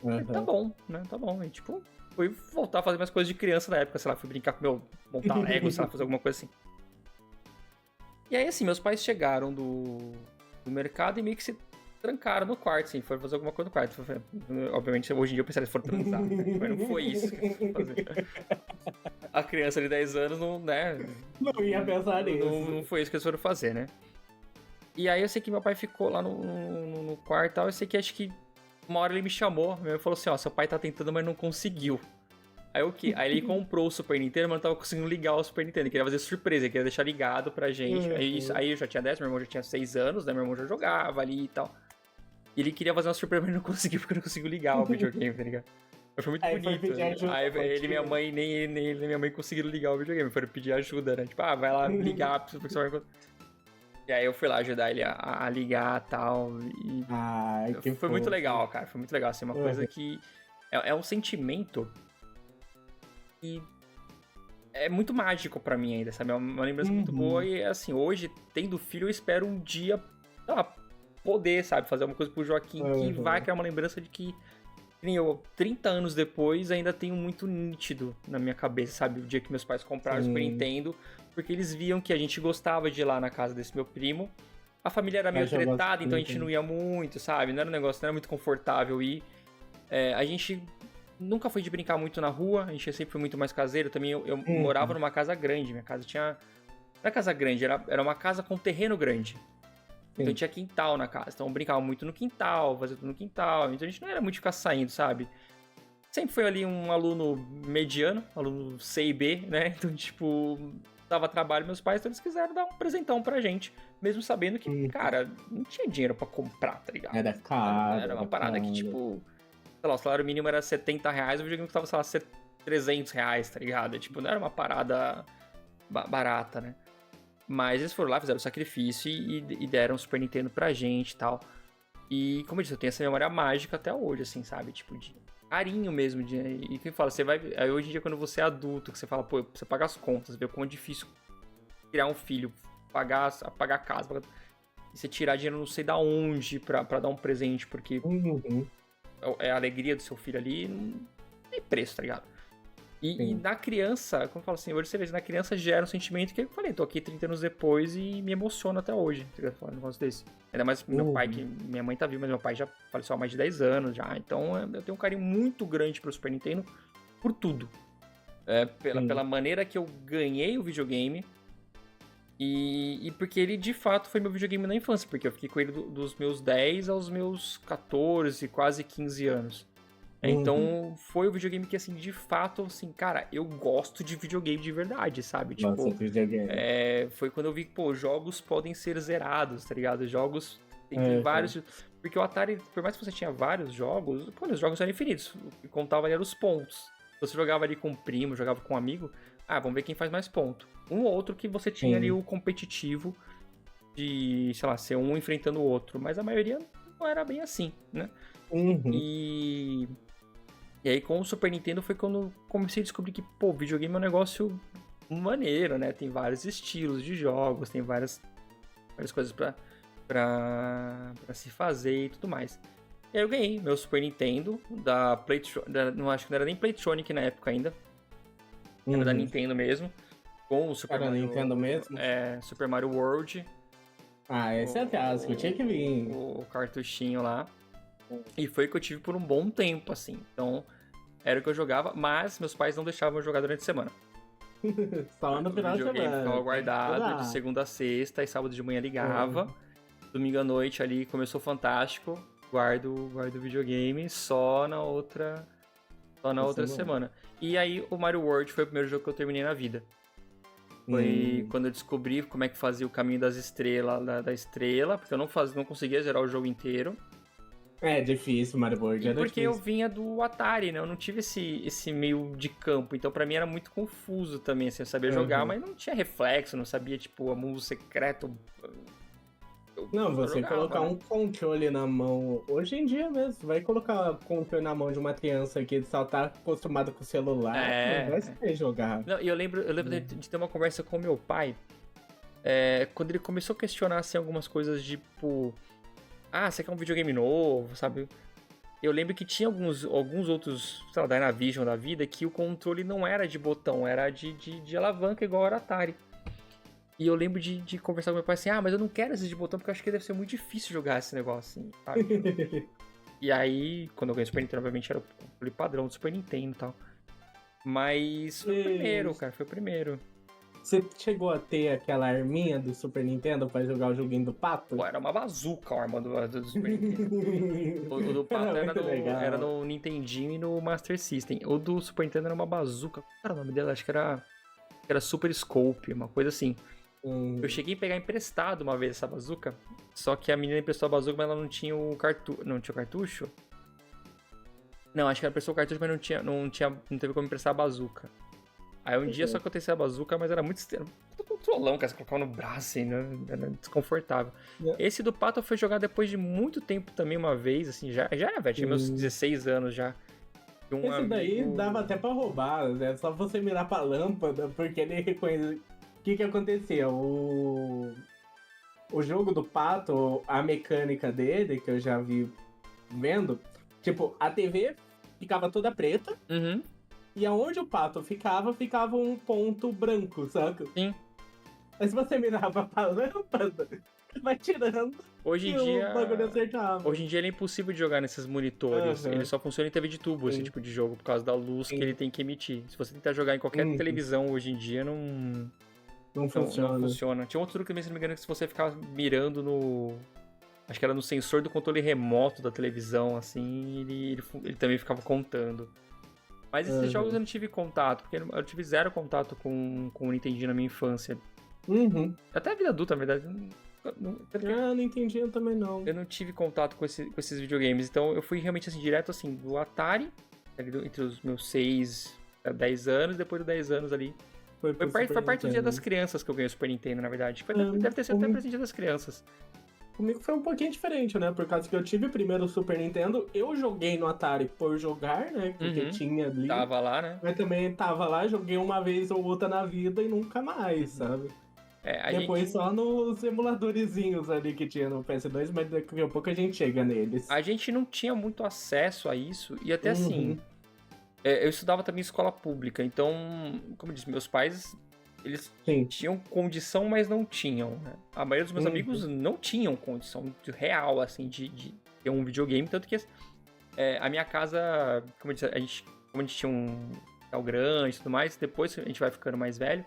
Falei, tá bom, né? Tá bom. E tipo, fui voltar a fazer minhas coisas de criança na época, sei lá, fui brincar com montar Lego, sei lá, fazer alguma coisa assim. E aí assim, meus pais chegaram do mercado e meio que se trancaram no quarto, assim, foram fazer alguma coisa no quarto. Obviamente, hoje em dia eu pensaria se for transar, né? Mas não foi isso que eu fazer. A criança de 10 anos não, né? Não ia pensar nisso. Não foi isso que eles foram fazer, né? E aí eu sei que meu pai ficou lá no quarto e tal, eu sei que acho que uma hora ele me chamou, meu pai falou assim, seu pai tá tentando, mas não conseguiu. Aí o quê? Aí ele comprou o Super Nintendo, mas não tava conseguindo ligar o Super Nintendo. Ele queria fazer surpresa, ele queria deixar ligado pra gente. Aí eu já tinha 10, meu irmão já tinha 6 anos, né? Meu irmão já jogava ali e tal. E ele queria fazer uma surpresa, mas não conseguiu, porque não conseguiu ligar o videogame, tá ligado? Mas foi muito bonito. Aí ele e minha mãe, nem ele nem minha mãe conseguiram ligar o videogame. Foram pedir ajuda, né? Tipo, vai lá ligar, porque você vai... E aí eu fui lá ajudar ele a ligar e tal. E foi muito legal, cara. Foi muito legal. Assim, uma coisa que... É um sentimento que é muito mágico pra mim ainda, sabe? É uma lembrança muito boa. E assim, hoje, tendo filho, eu espero um dia, sei lá, poder, sabe? Fazer uma coisa pro Joaquim que vai criar uma lembrança de que nem eu, 30 anos depois, ainda tenho muito nítido na minha cabeça, sabe? O dia que meus pais compraram o Super Nintendo, porque eles viam que a gente gostava de ir lá na casa desse meu primo. A família era meio tretada, então a gente não ia muito, sabe? Não era um negócio, não era muito confortável ir. A gente nunca foi de brincar muito na rua, a gente sempre foi muito mais caseiro. Também eu morava numa casa grande, minha casa tinha... Não era casa grande, era uma casa com terreno grande. Então tinha quintal na casa, então eu brincava muito no quintal, fazia tudo no quintal, então a gente não era muito de ficar saindo, sabe? Sempre foi ali um aluno mediano, aluno C e B, né? Então, tipo, dava trabalho meus pais, então eles quiseram dar um presentão pra gente, mesmo sabendo que, cara, não tinha dinheiro pra comprar, tá ligado? Era caro. Era uma parada que, tipo, sei lá, o salário mínimo era R$70, o videogame custava, sei lá, R$300, tá ligado? Tipo, não era uma parada barata, né? Mas eles foram lá, fizeram o sacrifício e deram o Super Nintendo pra gente e tal. E, como eu disse, eu tenho essa memória mágica até hoje, assim, sabe? Tipo, de carinho mesmo. E quem fala, você vai... Aí, hoje em dia, quando você é adulto, que você fala, pô, você paga as contas, vê como é difícil criar um filho, pagar a casa, e você tirar dinheiro não sei da onde pra dar um presente, porque é a alegria do seu filho ali, não tem preço, tá ligado? E na criança, como eu falo assim, hoje você vê, na criança gera um sentimento que eu falei, tô aqui 30 anos depois e me emociona até hoje, tá ligado? Falar um negócio desse. Ainda mais meu pai, que minha mãe tá viva, mas meu pai já faleceu há mais de 10 anos já. Então eu tenho um carinho muito grande pro Super Nintendo por tudo. Pela maneira que eu ganhei o videogame e porque ele de fato foi meu videogame na infância, porque eu fiquei com ele dos meus 10 aos meus 14, quase 15 anos. Então, foi o videogame que, assim, de fato, assim, cara, eu gosto de videogame de verdade, sabe? Nossa, videogame. Foi quando eu vi que, pô, jogos podem ser zerados, tá ligado? Jogos tem vários... Porque o Atari, por mais que você tinha vários jogos, pô, os jogos eram infinitos. O que contava ali eram os pontos. Você jogava ali com um primo, jogava com um amigo, vamos ver quem faz mais ponto. Um ou outro que você tinha ali o competitivo de, sei lá, ser um enfrentando o outro. Mas a maioria não era bem assim, né? E aí, com o Super Nintendo, foi quando eu comecei a descobrir que, pô, videogame é um negócio maneiro, né? Tem vários estilos de jogos, tem várias coisas pra se fazer e tudo mais. E aí eu ganhei meu Super Nintendo da Playtronic, não acho que não era nem Playtronic na época ainda. Era da Nintendo mesmo. Com o Super Mario... Nintendo mesmo? Super Mario World. Esse é clássico, tinha que vir. O cartuchinho lá. E foi o que eu tive por um bom tempo, assim. Então, era o que eu jogava, mas meus pais não deixavam eu jogar durante a semana. Só no final de semana. Ficava guardado de segunda a sexta, e sábado de manhã ligava. Domingo à noite ali, começou Fantástico, guardo o videogame só na outra semana. E aí, o Mario World foi o primeiro jogo que eu terminei na vida. Foi quando eu descobri como é que fazia o caminho das estrelas, da estrela, porque eu não conseguia zerar o jogo inteiro. É difícil, Mario World era porque difícil. eu vinha do Atari, né? Eu não tive esse meio de campo. Então, pra mim, era muito confuso também, assim. Eu sabia jogar, mas não tinha reflexo, não sabia, tipo, a mundo secreto. Não, você colocar um controle na mão... Hoje em dia mesmo, vai colocar controle na mão de uma criança que só tá acostumada com o celular, não vai saber jogar. Não, e eu lembro de ter uma conversa com meu pai, quando ele começou a questionar, assim, algumas coisas, tipo... você quer um videogame novo, sabe? Eu lembro que tinha alguns outros, sei lá, Dynavision da vida, que o controle não era de botão, era de alavanca, igual era Atari. E eu lembro de conversar com meu pai assim, mas eu não quero esse de botão, porque eu acho que deve ser muito difícil jogar esse negócio, assim, sabe? E aí, quando eu ganhei o Super Nintendo, obviamente era o controle padrão do Super Nintendo e tal. Mas foi o primeiro, cara, foi o primeiro. Você chegou a ter aquela arminha do Super Nintendo pra jogar o joguinho do pato? Pô, era uma bazuca a arma do Super Nintendo. O do pato era no Nintendinho e no Master System. O do Super Nintendo era uma bazuca. Qual era o nome dela? Acho que era Super Scope, uma coisa assim. Eu cheguei a pegar emprestado uma vez essa bazuca, só que a menina emprestou a bazuca, mas ela não tinha o cartucho. Não, acho que ela emprestou o cartucho, mas não teve como emprestar a bazuca. Aí um dia só que eu testei a bazuca, mas era muito controlão, cara, você colocava no braço, assim, né? Era desconfortável. Esse do pato foi jogar depois de muito tempo também, uma vez, assim, já era, velho, tinha meus 16 anos já. Esse daí dava até pra roubar, é só você mirar pra lâmpada, porque ele reconhece... O que acontecia? O jogo do pato, a mecânica dele, que eu já vi vendo, tipo, a TV ficava toda preta, e aonde o pato ficava um ponto branco, saca? Sim. Mas se você mirava pra lâmpada, vai tirando hoje em e dia, o bagulho acertava. Hoje em dia ele é impossível de jogar nesses monitores. Ele só funciona em TV de tubo, esse tipo de jogo, por causa da luz que ele tem que emitir. Se você tentar jogar em qualquer televisão hoje em dia, não funciona. Tinha outro truque também, se não me engano, que se você ficava mirando no... Acho que era no sensor do controle remoto da televisão, assim, ele também ficava contando. Mas esses jogos eu não tive contato, porque eu tive zero contato com o Nintendinho na minha infância. Até a vida adulta, na verdade. Não entendi também não. Eu não tive contato com esses videogames, então eu fui realmente assim, direto assim, do Atari, entre os meus 6 a 10 anos, depois dos 10 anos ali. Foi perto do Dia das Crianças que eu ganhei o Super Nintendo, na verdade. Deve ter sido até presente do Dia das Crianças. Comigo foi um pouquinho diferente, né? Por causa que eu tive primeiro o Super Nintendo, eu joguei no Atari por jogar, né? Porque tinha ali. Tava lá, né? Mas também tava lá, joguei uma vez ou outra na vida e nunca mais, sabe? Depois só nos emuladorzinhos ali que tinha no PS2, mas daqui a pouco a gente chega neles. A gente não tinha muito acesso a isso, e até assim, eu estudava também em escola pública, então, como eu disse, meus pais, eles Sim. tinham condição, mas não tinham, né? A maioria dos meus amigos não tinham condição real, assim, de ter um videogame, tanto que a minha casa, como eu disse, como a gente tinha um quintal grande e tudo mais, depois a gente vai ficando mais velho,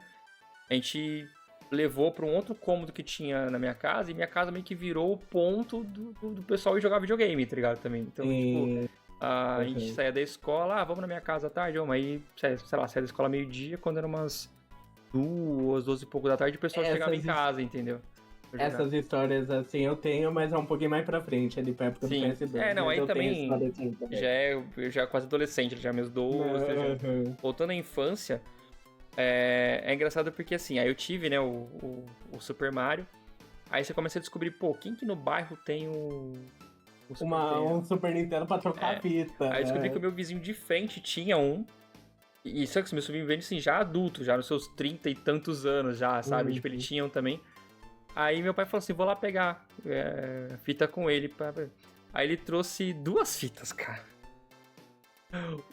a gente levou para um outro cômodo que tinha na minha casa, e minha casa meio que virou o ponto do pessoal ir jogar videogame, tá ligado? Também. Então, tipo, a gente saía da escola, vamos na minha casa à tarde, vamos. Aí, sei lá, saía da escola meio-dia, quando era umas 12 e pouco da tarde, o pessoal chegava em casa, entendeu? Essas histórias assim eu tenho, mas é um pouquinho mais pra frente, ali pra época do PS2. Não, mas aí também assim, eu já quase adolescente, já meus 12. Voltando à infância, é engraçado porque assim, aí eu tive, né, o Super Mario. Aí você começa a descobrir, pô, quem que no bairro tem o um Super Nintendo pra trocar a fita. Aí eu descobri que o meu vizinho de frente tinha um. E só que meu sobrinho veio assim, já adulto, já nos seus 30 e tantos anos já, sabe? Tipo, ele tinha um também. Aí meu pai falou assim, vou lá pegar fita com ele. Aí ele trouxe 2 fitas, cara.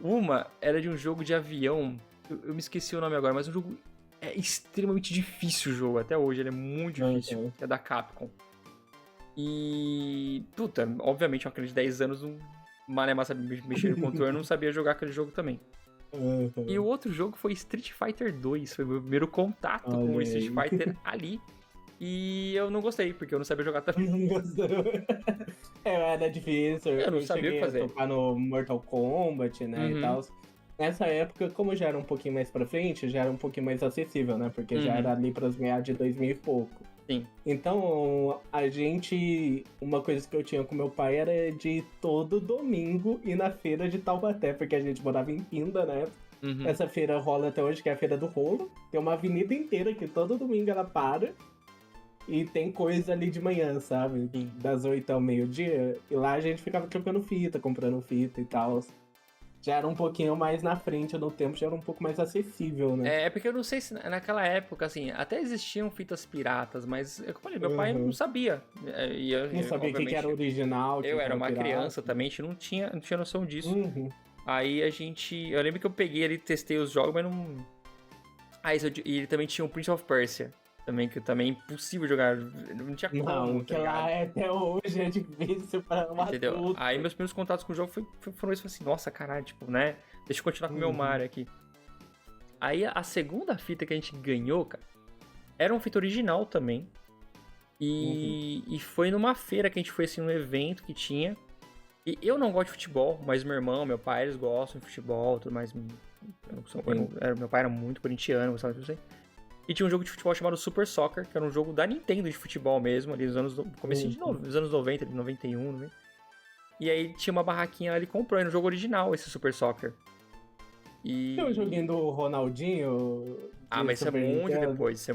Uma era de um jogo de avião, eu me esqueci o nome agora, mas um jogo extremamente difícil o jogo, até hoje, ele é muito difícil, é da Capcom. E, puta, obviamente uma criança de 10 anos, um mané massa mexer no controle, não sabia jogar aquele jogo também. E o outro jogo foi Street Fighter 2, foi o meu primeiro contato com o Street Fighter ali. E eu não gostei, porque eu não sabia jogar também. Não gostou. Era difícil. Eu não sabia o que fazer. Eu tocar no Mortal Kombat, né, e tal. Nessa época, como já era um pouquinho mais pra frente, já era um pouquinho mais acessível, né? Porque já era ali pros meados de 2000 e pouco. Sim. Então, uma coisa que eu tinha com meu pai era de todo domingo ir na feira de Taubaté, porque a gente morava em Pinda, né? Essa feira rola até hoje, que é a Feira do Rolo. Tem uma avenida inteira que todo domingo ela para. E tem coisa ali de manhã, sabe? Das 8 ao meio-dia. E lá a gente ficava trocando fita, comprando fita e tal. Já era um pouquinho mais na frente no tempo, já era um pouco mais acessível, né? É porque eu não sei se naquela época, assim, até existiam fitas piratas, mas, como eu falei, meu pai não sabia. Não sabia o que era original. Eu era uma criança também, a gente não tinha noção disso. Aí eu lembro que eu peguei ali, testei os jogos, mas não... E ele também tinha o Prince of Persia. Também, que também é impossível jogar, não tinha como. Não, que lá até hoje é difícil pra uma Entendeu? adulta. Aí meus primeiros contatos com o jogo foram isso, assim, nossa, caralho, tipo, né? Deixa eu continuar com o meu Mario aqui. Aí a segunda fita que a gente ganhou, cara, era uma fita original também. E foi numa feira que a gente foi, assim, num evento que tinha. E eu não gosto de futebol, mas meu irmão, meu pai, eles gostam de futebol, tudo mais. Meu pai era muito corintiano, gostava de tudo isso aí. E tinha um jogo de futebol chamado Super Soccer, que era um jogo da Nintendo de futebol mesmo, ali nos comecinho dos anos 90, 91, né? E aí tinha uma barraquinha lá, ele comprou, era um jogo original, esse Super Soccer. Tem um joguinho do Ronaldinho? Mas isso é muito depois,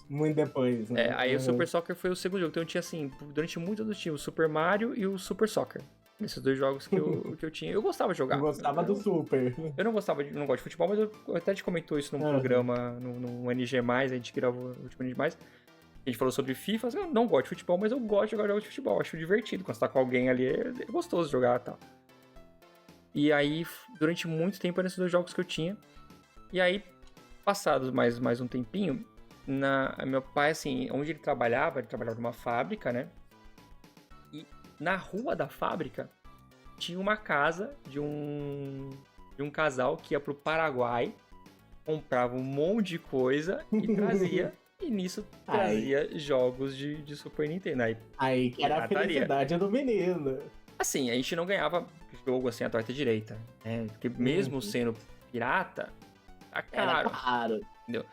Muito depois, né? Aí o Super Soccer foi o segundo jogo, então eu tinha assim, durante muito tempo eu tinha o Super Mario e o Super Soccer. Esses 2 jogos que eu tinha. Eu gostava de jogar. Eu gostava do Super. Eu não gosto de futebol, mas eu até te comentou isso num programa, no NG+, a gente gravou o último NG+. A gente falou sobre FIFA, eu não gosto de futebol, mas eu gosto de jogar jogos de futebol. Acho divertido, quando você tá com alguém ali, é gostoso jogar e tal. E aí, durante muito tempo, eram esses 2 jogos que eu tinha. E aí, passados mais um tempinho, meu pai, assim, onde ele trabalhava numa fábrica, né? Na rua da fábrica tinha uma casa de um casal que ia pro Paraguai, comprava um monte de coisa e trazia. E nisso trazia jogos de Super Nintendo. Aí que era a felicidade do menino. Assim, a gente não ganhava jogo assim à torta direita, né? Porque mesmo sendo pirata, tá caro. Era caro. Entendeu?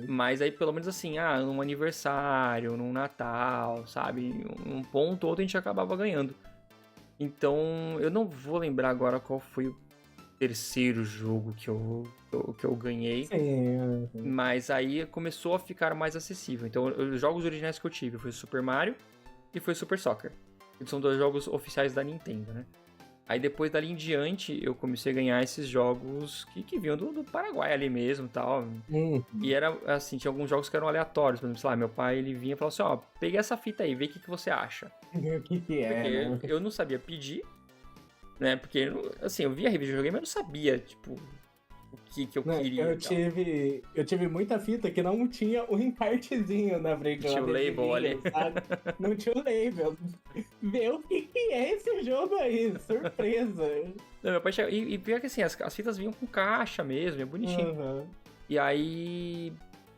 Mas aí, pelo menos assim, num aniversário, num Natal, sabe? Um ponto ou outro a gente acabava ganhando. Então, eu não vou lembrar agora qual foi o terceiro jogo que eu ganhei. Sim. Mas aí começou a ficar mais acessível. Então, os jogos originais que eu tive foi o Super Mario e foi o Super Soccer. Que são 2 jogos oficiais da Nintendo, né? Aí depois dali em diante eu comecei a ganhar esses jogos que vinham do Paraguai ali mesmo e tal. E era assim, tinha alguns jogos que eram aleatórios. Por exemplo, sei lá, meu pai ele vinha e falava assim, peguei essa fita aí, vê o que você acha. O que é, Porque eu não sabia pedir. né? Porque, assim, eu via review de videogame, mas eu não sabia, tipo, o que eu queria. Eu tive muita fita que não tinha o encartezinho na frente. Tinha o label ali. Sabe? Não tinha o label. Vê o que é esse jogo aí, surpresa. Não, meu pai chegava, e pior que assim, as fitas vinham com caixa mesmo, é bonitinho. Uhum. E aí,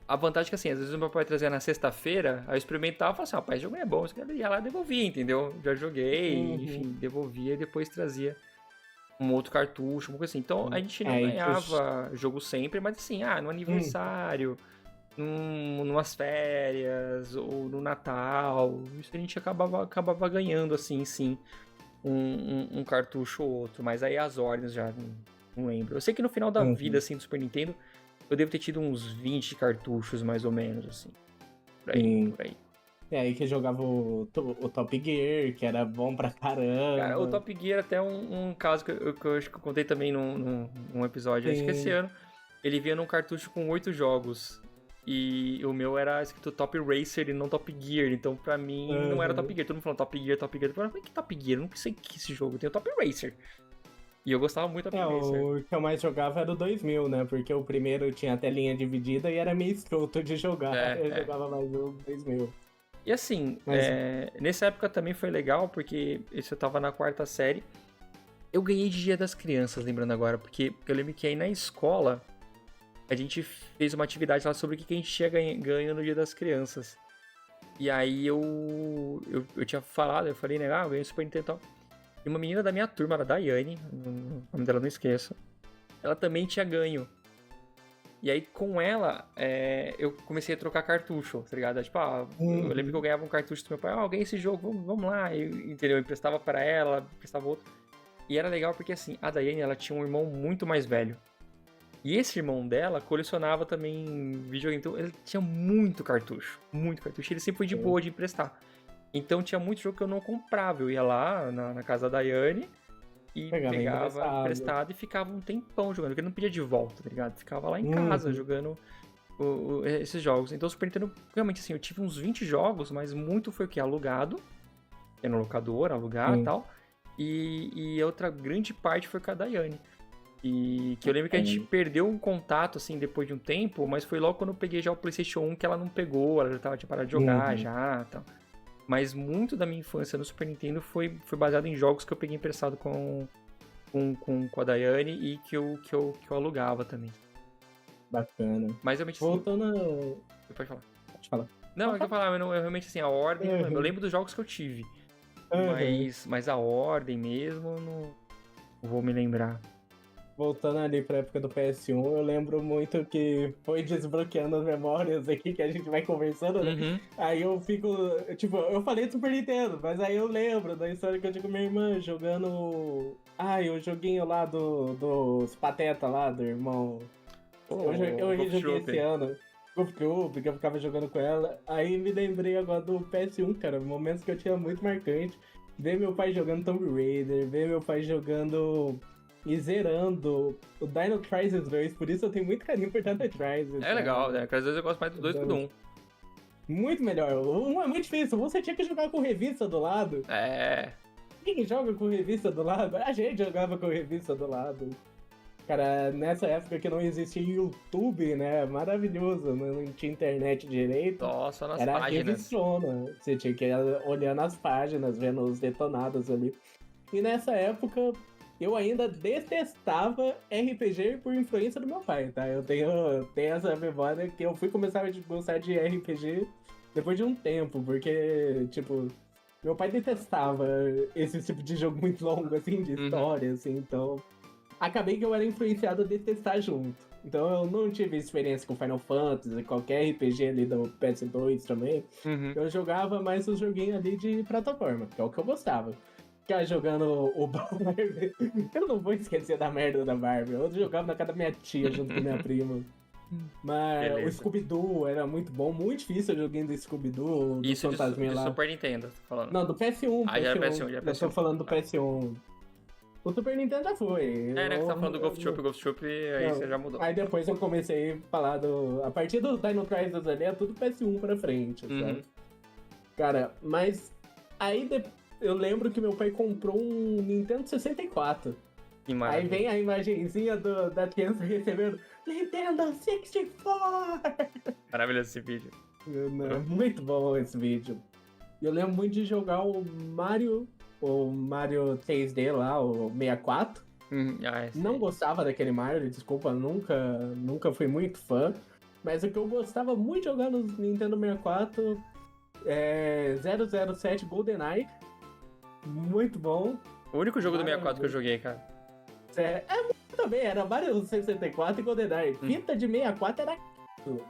a vantagem é que assim, às vezes o meu pai trazia na sexta-feira, aí eu experimentava e falava assim, rapaz, esse jogo é bom, eu ia lá e devolvia, entendeu? Já joguei, enfim, devolvia e depois trazia um outro cartucho, uma coisa assim. Então a gente não ganhava jogo sempre, mas assim, no aniversário, numas férias, ou no Natal, isso a gente acabava ganhando, assim, sim, um cartucho ou outro. Mas aí as ordens já não lembro. Eu sei que no final da vida, assim, do Super Nintendo, eu devo ter tido uns 20 cartuchos, mais ou menos, assim. Por aí. É aí que jogava o Top Gear, que era bom pra caramba. Cara, o Top Gear até um caso que eu acho que eu contei também num episódio. Acho que esse ano ele vinha num cartucho com 8 jogos. E o meu era escrito Top Racer e não Top Gear. Então pra mim não era Top Gear. Todo mundo falando Top Gear, Top Gear. Eu falei, que Top Gear? Eu não sei que esse jogo. Tem o Top Racer. E eu gostava muito do Top Racer. O que eu mais jogava era o 2000, né? Porque o primeiro tinha a telinha dividida e era meio escroto de jogar. Eu jogava mais o 2000. E assim, nessa época também foi legal, porque isso eu tava na 4ª série. Eu ganhei de Dia das Crianças, lembrando agora, porque eu lembro que aí na escola a gente fez uma atividade lá sobre o que a gente tinha ganho no Dia das Crianças. E aí eu tinha falado, eu falei, né, eu ganhei o Super Nintendo e tal. E uma menina da minha turma, a Daiane, o nome dela eu não esqueço, ela também tinha ganho. E aí, com ela, eu comecei a trocar cartucho, tá ligado? Tipo, eu lembro que eu ganhava um cartucho do meu pai, eu ganhei esse jogo, vamos lá. Entendeu? Eu emprestava pra ela, emprestava outro. E era legal porque, assim, a Daiane, ela tinha um irmão muito mais velho. E esse irmão dela colecionava também videogame. Então, ele tinha muito cartucho. Muito cartucho. E ele sempre foi de boa de emprestar. Então, tinha muito jogo que eu não comprava. Eu ia lá na casa da Daiane e pegava emprestado e ficava um tempão jogando, porque ele não pedia de volta, tá ligado? Ficava lá em casa jogando esses jogos. Então o Super Nintendo, realmente assim, eu tive uns 20 jogos, mas muito foi o que? Alugado, no locador, alugar e tal. E outra grande parte foi com a Daiane. E que eu lembro que a gente perdeu um contato, assim, depois de um tempo, mas foi logo quando eu peguei já o PlayStation 1 que ela não pegou, ela já tinha parado de jogar já e tal. Mas muito da minha infância no Super Nintendo foi baseado em jogos que eu peguei emprestado com a Daiane e que eu alugava também. Bacana. Mas realmente voltando assim... Pode falar. Pode falar. Não, é que eu falava, eu realmente assim, a ordem... Eu lembro dos jogos que eu tive. Mas a ordem mesmo, não vou me lembrar. Voltando ali pra época do PS1, eu lembro muito que foi desbloqueando as memórias aqui que a gente vai conversando, né? Aí eu fico, tipo, eu falei do Super Nintendo, mas aí eu lembro da história que eu tinha com minha irmã jogando, o joguinho lá dos Pateta lá, do irmão. Eu joguei esse ano. Golf Troop, que eu ficava jogando com ela. Aí me lembrei agora do PS1, cara, momentos que eu tinha muito marcante. Ver meu pai jogando Tomb Raider, ver meu pai jogando... e zerando o Dino Crisis 2, por isso eu tenho muito carinho por Dino Crisis. É legal, né? Porque às vezes eu gosto mais do 2 que do 1. Muito melhor. O 1 é muito difícil, você tinha que jogar com revista do lado. Quem joga com revista do lado? A gente jogava com revista do lado. Cara, nessa época que não existia YouTube, né? Maravilhoso, não tinha internet direito. Nossa, nas era páginas. Revistona. Você tinha que ir olhando as páginas, vendo os detonados ali. E nessa época... eu ainda detestava RPG por influência do meu pai, tá? Eu tenho essa memória que eu fui começar a gostar de RPG depois de um tempo, porque, tipo, meu pai detestava esse tipo de jogo muito longo, assim, de história, assim, então... acabei que eu era influenciado a detestar junto. Então eu não tive experiência com Final Fantasy, qualquer RPG ali do PS2 também. Eu jogava mais os joguinhos ali de plataforma, que é o que eu gostava. Ficar jogando o Barbie. Eu não vou esquecer da merda da Barbie. Eu jogava na casa da minha tia junto com minha prima. Mas beleza. O Scooby-Doo era muito bom. Muito difícil o joguinho do Scooby-Doo. Isso de Super Nintendo, tô falando. Não, do PS1. Já era PS1. Eu tô falando do PS1. O Super Nintendo já foi. Né, que você tá falando do Golf Troop, aí você já mudou. Aí depois eu comecei a falar do... a partir do Dino Crisis ali, é tudo PS1 pra frente, sabe? Cara, mas... aí eu lembro que meu pai comprou um Nintendo 64. Que Aí maravilha. vem a imagenzinha da criança recebendo Nintendo 64! Maravilhoso esse vídeo. Muito bom esse vídeo. E eu lembro muito de jogar o Mario 3D lá, o 64. Não gostava daquele Mario, desculpa, nunca fui muito fã. Mas o que eu gostava muito de jogar no Nintendo 64 é 007 GoldenEye. Muito bom. O único jogo do 64 que eu joguei, cara. Também, era Mario 64 e GoldenEye. Fita de 64 era isso.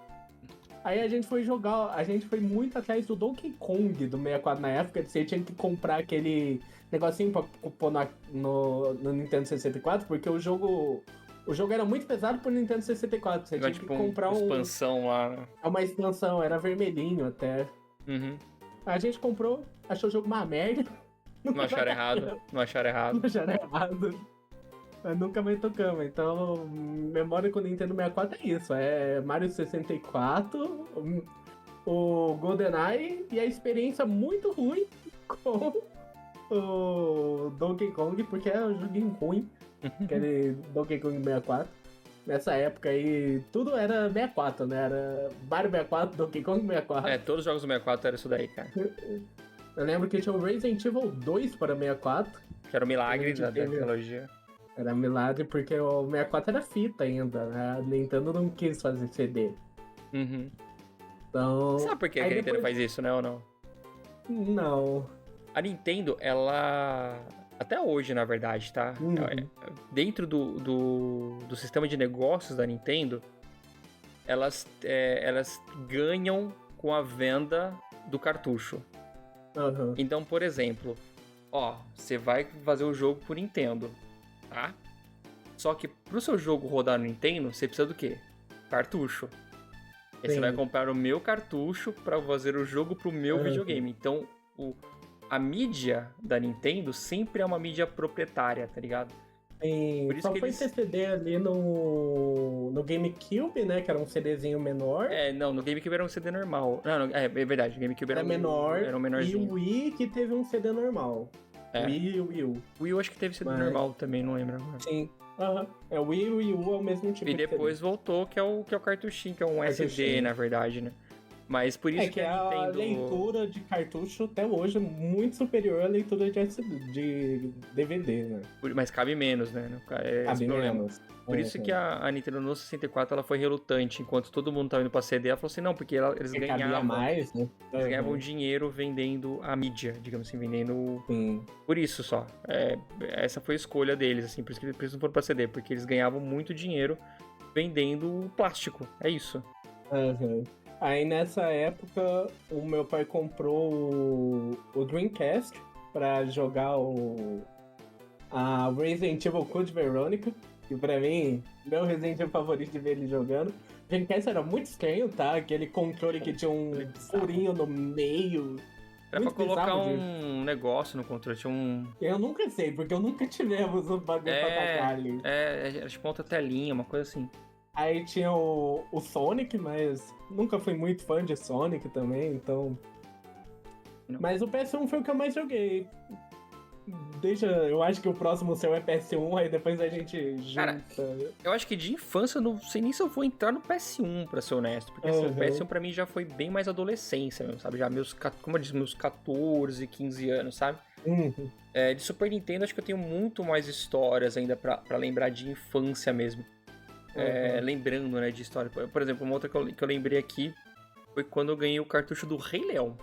Aí a gente foi muito atrás do Donkey Kong do 64 na época. Você tinha que comprar aquele negocinho pra pôr no Nintendo 64, porque o jogo era muito pesado pro Nintendo 64. Você tinha que comprar uma expansão lá, né? Uma expansão, era vermelhinho até. Uhum. A gente comprou, achou o jogo uma merda. Não acharam errado. Não acharam errado. Mas nunca mais tocamos. Então, memória com o Nintendo 64 é isso. É Mario 64, o GoldenEye e a experiência muito ruim com o Donkey Kong, porque é um joguinho ruim. Aquele Donkey Kong 64. Nessa época aí, tudo era 64, né? Era Mario 64, Donkey Kong 64. Todos os jogos do 64 eram isso daí, cara. Eu lembro que tinha o Resident Evil 2 para 64. Que era o milagre da tecnologia. Era milagre porque o 64 era fita ainda, né? A Nintendo não quis fazer CD. Uhum. Então... Sabe por que a Nintendo faz isso, né, ou não? Não. A Nintendo, ela... Até hoje, na verdade, tá? Dentro do sistema de negócios da Nintendo, elas ganham com a venda do cartucho. Uhum. Então, por exemplo, você vai fazer o jogo pro Nintendo, tá? Só que pro seu jogo rodar no Nintendo, você precisa do quê? Cartucho. Aí você vai comprar o meu cartucho pra fazer o jogo pro meu videogame. Então, a mídia da Nintendo sempre é uma mídia proprietária, tá ligado? Por isso só foi ter CD ali no GameCube, né? Que era um CDzinho menor. Não, no GameCube era um CD normal. Não, é verdade, o GameCube era menor. Era um menorzinho. E o Wii que teve um CD normal. Wii e o Wii U. O Wii U acho que teve CD normal também, não lembro agora. Sim. O Wii e o Wii U é o mesmo tipo de CD. E depois voltou, que é o cartuchinho, que é um SD, na verdade, né? Mas por isso que a Nintendo... leitura de cartucho até hoje é muito superior à leitura de DVD, né? Mas cabe menos, né? Cabe menos. Por isso que a Nintendo no 64 ela foi relutante. Enquanto todo mundo tava indo pra CD, ela falou assim, não, porque eles ganhavam... Cabia mais, né? Eles ganhavam dinheiro vendendo a mídia, digamos assim, vendendo... Sim. Por isso só. Essa foi a escolha deles, assim, por isso que eles não foram pra CD, porque eles ganhavam muito dinheiro vendendo plástico. É isso. Aí nessa época, o meu pai comprou o Dreamcast pra jogar a Resident Evil Code Veronica, que pra mim, meu Resident Evil favorito de ver ele jogando. O Dreamcast era muito estranho, tá? Aquele controle que tinha um furinho no meio. Era pra colocar um negócio no controle, tinha um... Eu nunca sei, porque eu nunca tivemos um bagulho pra tacar ali. Era tipo outra telinha, uma coisa assim. Aí tinha o Sonic, mas nunca fui muito fã de Sonic também, então... Não. Mas o PS1 foi o que eu mais joguei. Eu acho que o próximo seu é PS1, aí depois a gente junta. Cara, eu acho que de infância eu não sei nem se eu vou entrar no PS1, pra ser honesto. Porque o PS1 pra mim já foi bem mais adolescência mesmo, sabe? Já como eu disse, meus 14, 15 anos, sabe? De Super Nintendo acho que eu tenho muito mais histórias ainda pra lembrar de infância mesmo. Lembrando, né, de história. Por exemplo, uma outra que eu lembrei aqui foi quando eu ganhei o cartucho do Rei Leão.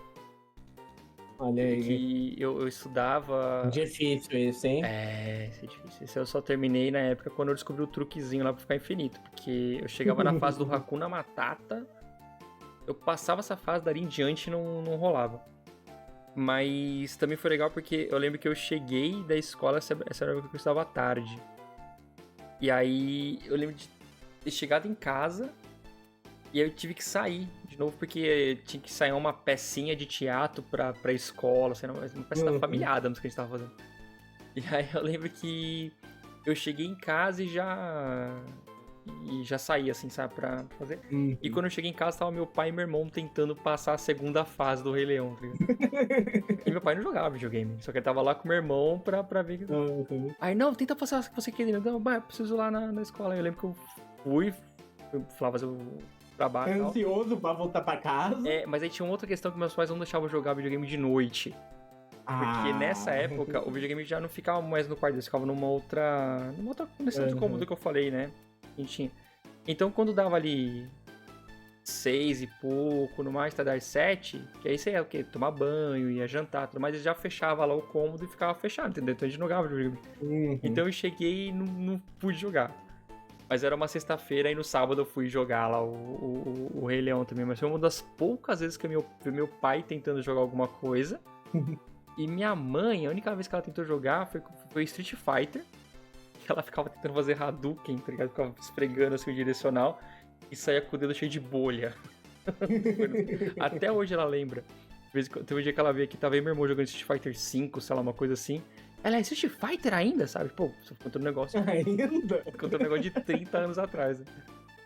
Olha aí. Que eu estudava... Difícil esse, hein? Isso é difícil. Esse eu só terminei na época quando eu descobri o truquezinho lá pra ficar infinito. Porque eu chegava na fase do Hakuna Matata, eu passava essa fase, dali em diante não rolava. Mas também foi legal porque eu lembro que eu cheguei da escola, essa era a época que eu estudava à tarde. E aí eu lembro de ter chegado em casa e aí eu tive que sair de novo porque tinha que sair uma pecinha de teatro pra escola, assim, uma peça da Família Adams que a gente tava fazendo. E aí eu lembro que eu cheguei em casa e já e já saía, assim, sabe, pra fazer. Uhum. E quando eu cheguei em casa, tava meu pai e meu irmão tentando passar a segunda fase do Rei Leão, tá ligado? E meu pai não jogava videogame, só que ele tava lá com meu irmão pra ver... Uhum. Aí, não, tenta passar o que você quer. Não, pai, eu preciso ir lá na escola. Aí eu lembro que eu fui lá fazer o trabalho e tal. Ansioso pra voltar pra casa. Mas aí tinha uma outra questão que meus pais não deixavam jogar videogame de noite. Porque nessa época, o videogame já não ficava mais no quarto, eles ficavam numa outra condição de cômodo que eu falei, né? Então, quando dava ali 6 e pouco, no mais, tá das 7, que aí você ia o quê? Tomar banho, ia jantar, tudo mais, eles já fechava lá o cômodo e ficava fechado, entendeu? Então a gente não jogava videogame. Então eu cheguei e não pude jogar. Mas era uma sexta-feira e no sábado eu fui jogar lá o Rei Leão também. Mas foi uma das poucas vezes que eu vi meu pai tentando jogar alguma coisa. E minha mãe, a única vez que ela tentou jogar foi Street Fighter. Que ela ficava tentando fazer Hadouken, tá ligado? Ficava esfregando assim o direcional. E saía com o dedo cheio de bolha. Até hoje ela lembra. Teve um dia que ela veio aqui, tava aí meu irmão jogando Street Fighter 5, sei lá, uma coisa assim. Ela é Street Fighter ainda, sabe? Pô, você contou um negócio. Ainda? Contou um negócio de 30 anos atrás. Né?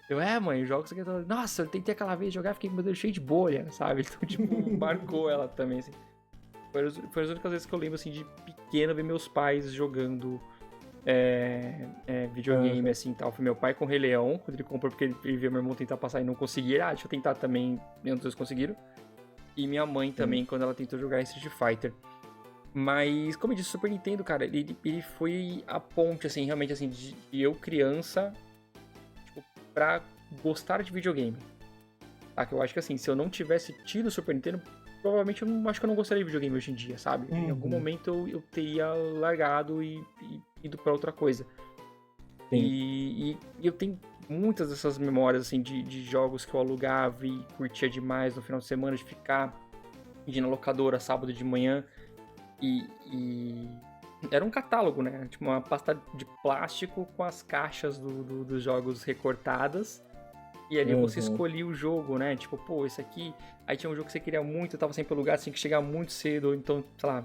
Eu, mãe, jogo isso aqui. Nossa, eu tentei aquela vez jogar, fiquei com meu dedo cheio de bolha, sabe? Então, tipo, marcou ela também, assim. Foi as únicas vezes que eu lembro, assim, de pequeno ver meus pais jogando videogame, assim, tal. Foi meu pai com o Rei Leão, quando ele comprou, porque ele viu meu irmão tentar passar e não conseguia. Deixa eu tentar também, nenhum dos dois conseguiram. E minha mãe também, quando ela tentou jogar Street Fighter. Mas, como eu disse, o Super Nintendo, cara, ele foi a ponte, assim, realmente, assim, de eu criança, tipo, pra gostar de videogame. Tá? Que eu acho que, assim, se eu não tivesse tido o Super Nintendo, provavelmente acho que eu não gostaria de videogame hoje em dia, sabe? Em algum momento eu teria largado e ido pra outra coisa. E eu tenho muitas dessas memórias, assim, de jogos que eu alugava e curtia demais no final de semana, de ficar ir na locadora sábado de manhã. E era um catálogo, né? Tipo uma pasta de plástico com as caixas dos jogos recortadas. E ali você escolhia o jogo, né? Tipo, pô, esse aqui... Aí tinha um jogo que você queria muito, tava sempre lugar, você tinha que chegar muito cedo. Ou então, sei lá,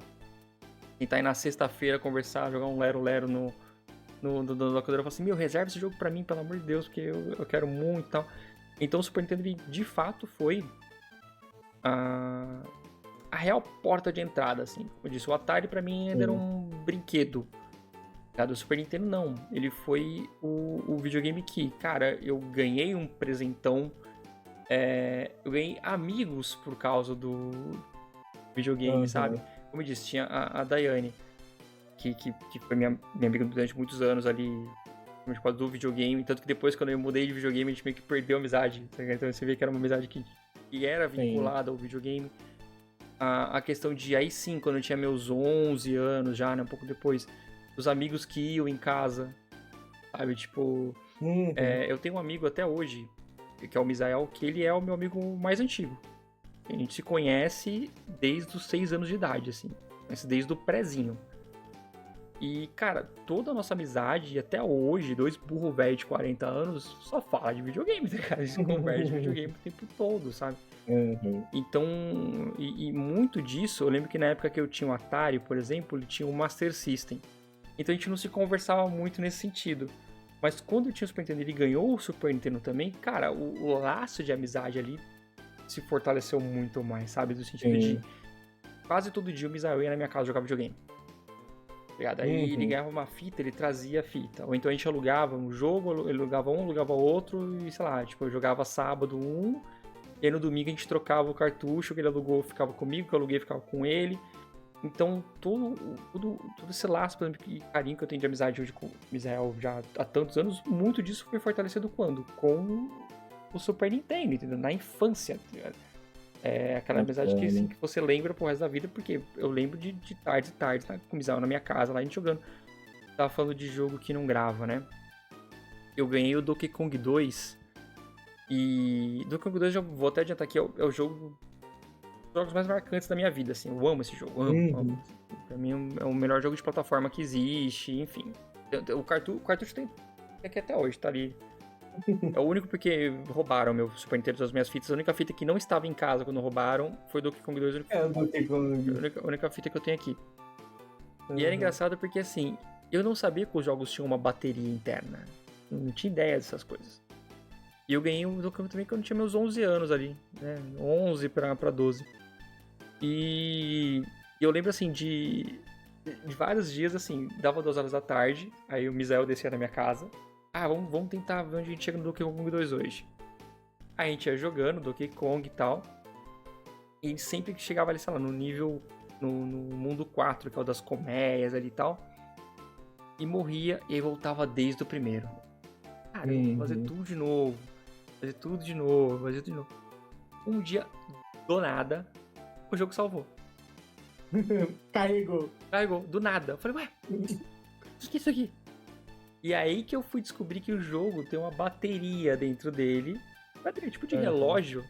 tentar ir na sexta-feira conversar, jogar um lero-lero no locadora. Eu falo assim, reserva esse jogo pra mim, pelo amor de Deus, porque eu quero muito e tal. Então o Super Nintendo, de fato, foi a real porta de entrada, assim. Como eu disse, o Atari pra mim ainda era um brinquedo. O Super Nintendo não. Ele foi o videogame que, cara, eu ganhei um presentão. Eu ganhei amigos por causa do videogame, sabe? Como eu disse, tinha a Daiane, que foi minha amiga durante muitos anos ali, por causa do videogame. Tanto que depois, quando eu mudei de videogame, a gente meio que perdeu a amizade. Tá? Então você vê que era uma amizade que era vinculada ao videogame. A questão de, aí sim, quando eu tinha meus 11 anos já, né, um pouco depois, os amigos que iam em casa, sabe, tipo... eu tenho um amigo até hoje, que é o Misael, que ele é o meu amigo mais antigo. A gente se conhece desde os 6 anos de idade, assim, desde o prézinho. E, cara, toda a nossa amizade, até hoje, 2 burro velho de 40 anos, só fala de videogame, né, cara? A gente conversa de videogame o tempo todo, sabe? Então, e muito disso, eu lembro que na época que eu tinha o Atari, por exemplo, ele tinha o Master System. Então a gente não se conversava muito nesse sentido. Mas quando eu tinha o Super Nintendo e ele ganhou o Super Nintendo também, cara, o laço de amizade ali se fortaleceu muito mais, sabe? No sentido de quase todo dia o Misael ia na minha casa jogar videogame. Ligado? Aí ele ganhava uma fita, ele trazia a fita. Ou então a gente alugava um jogo, ele alugava um, alugava outro, e sei lá, tipo, eu jogava sábado um, e aí no domingo a gente trocava o cartucho, que ele alugou ficava comigo, que eu aluguei ficava com ele. Então, todo esse laço, por exemplo, e carinho que eu tenho de amizade hoje com o Misael já há tantos anos, muito disso foi fortalecido quando? Com o Super Nintendo, entendeu? Na infância, tá ligado? Aquela amizade que, assim, que você lembra pro resto da vida, porque eu lembro de tarde, tá? Com o Misael na minha casa, lá a gente jogando. Tava falando de jogo que não grava, né? Eu ganhei o Donkey Kong 2, e Donkey Kong 2, já vou até adiantar aqui, é o jogo... jogos mais marcantes da minha vida, assim, eu amo esse jogo, amo. Pra mim é o melhor jogo de plataforma que existe, enfim. O cartucho tem aqui até hoje, tá ali. É o único porque roubaram meu Super Nintendo das minhas fitas. A única fita que não estava em casa quando roubaram foi Donkey Kong 2. A única fita que eu tenho aqui. E era engraçado porque, assim, eu não sabia que os jogos tinham uma bateria interna. não tinha ideia dessas coisas. E eu ganhei um Donkey Kong também quando eu tinha meus 11 anos ali, né? 11 pra 12. E eu lembro, assim, de vários dias, assim, dava 2 horas da tarde, aí o Misael descia na minha casa. Vamos tentar ver onde a gente chega no Donkey Kong 2 hoje. Aí a gente ia jogando Donkey Kong e tal. E sempre que chegava ali, sei lá, no nível, no mundo 4, que é o das colmeias ali e tal. E morria, e aí voltava desde o primeiro. Cara, eu vou fazer tudo de novo. Fazer tudo de novo. Um dia, do nada, o jogo salvou. Carregou, do nada. Eu falei, ué, o que é isso aqui? E aí que eu fui descobrir que o jogo tem uma bateria dentro dele. Bateria tipo de relógio,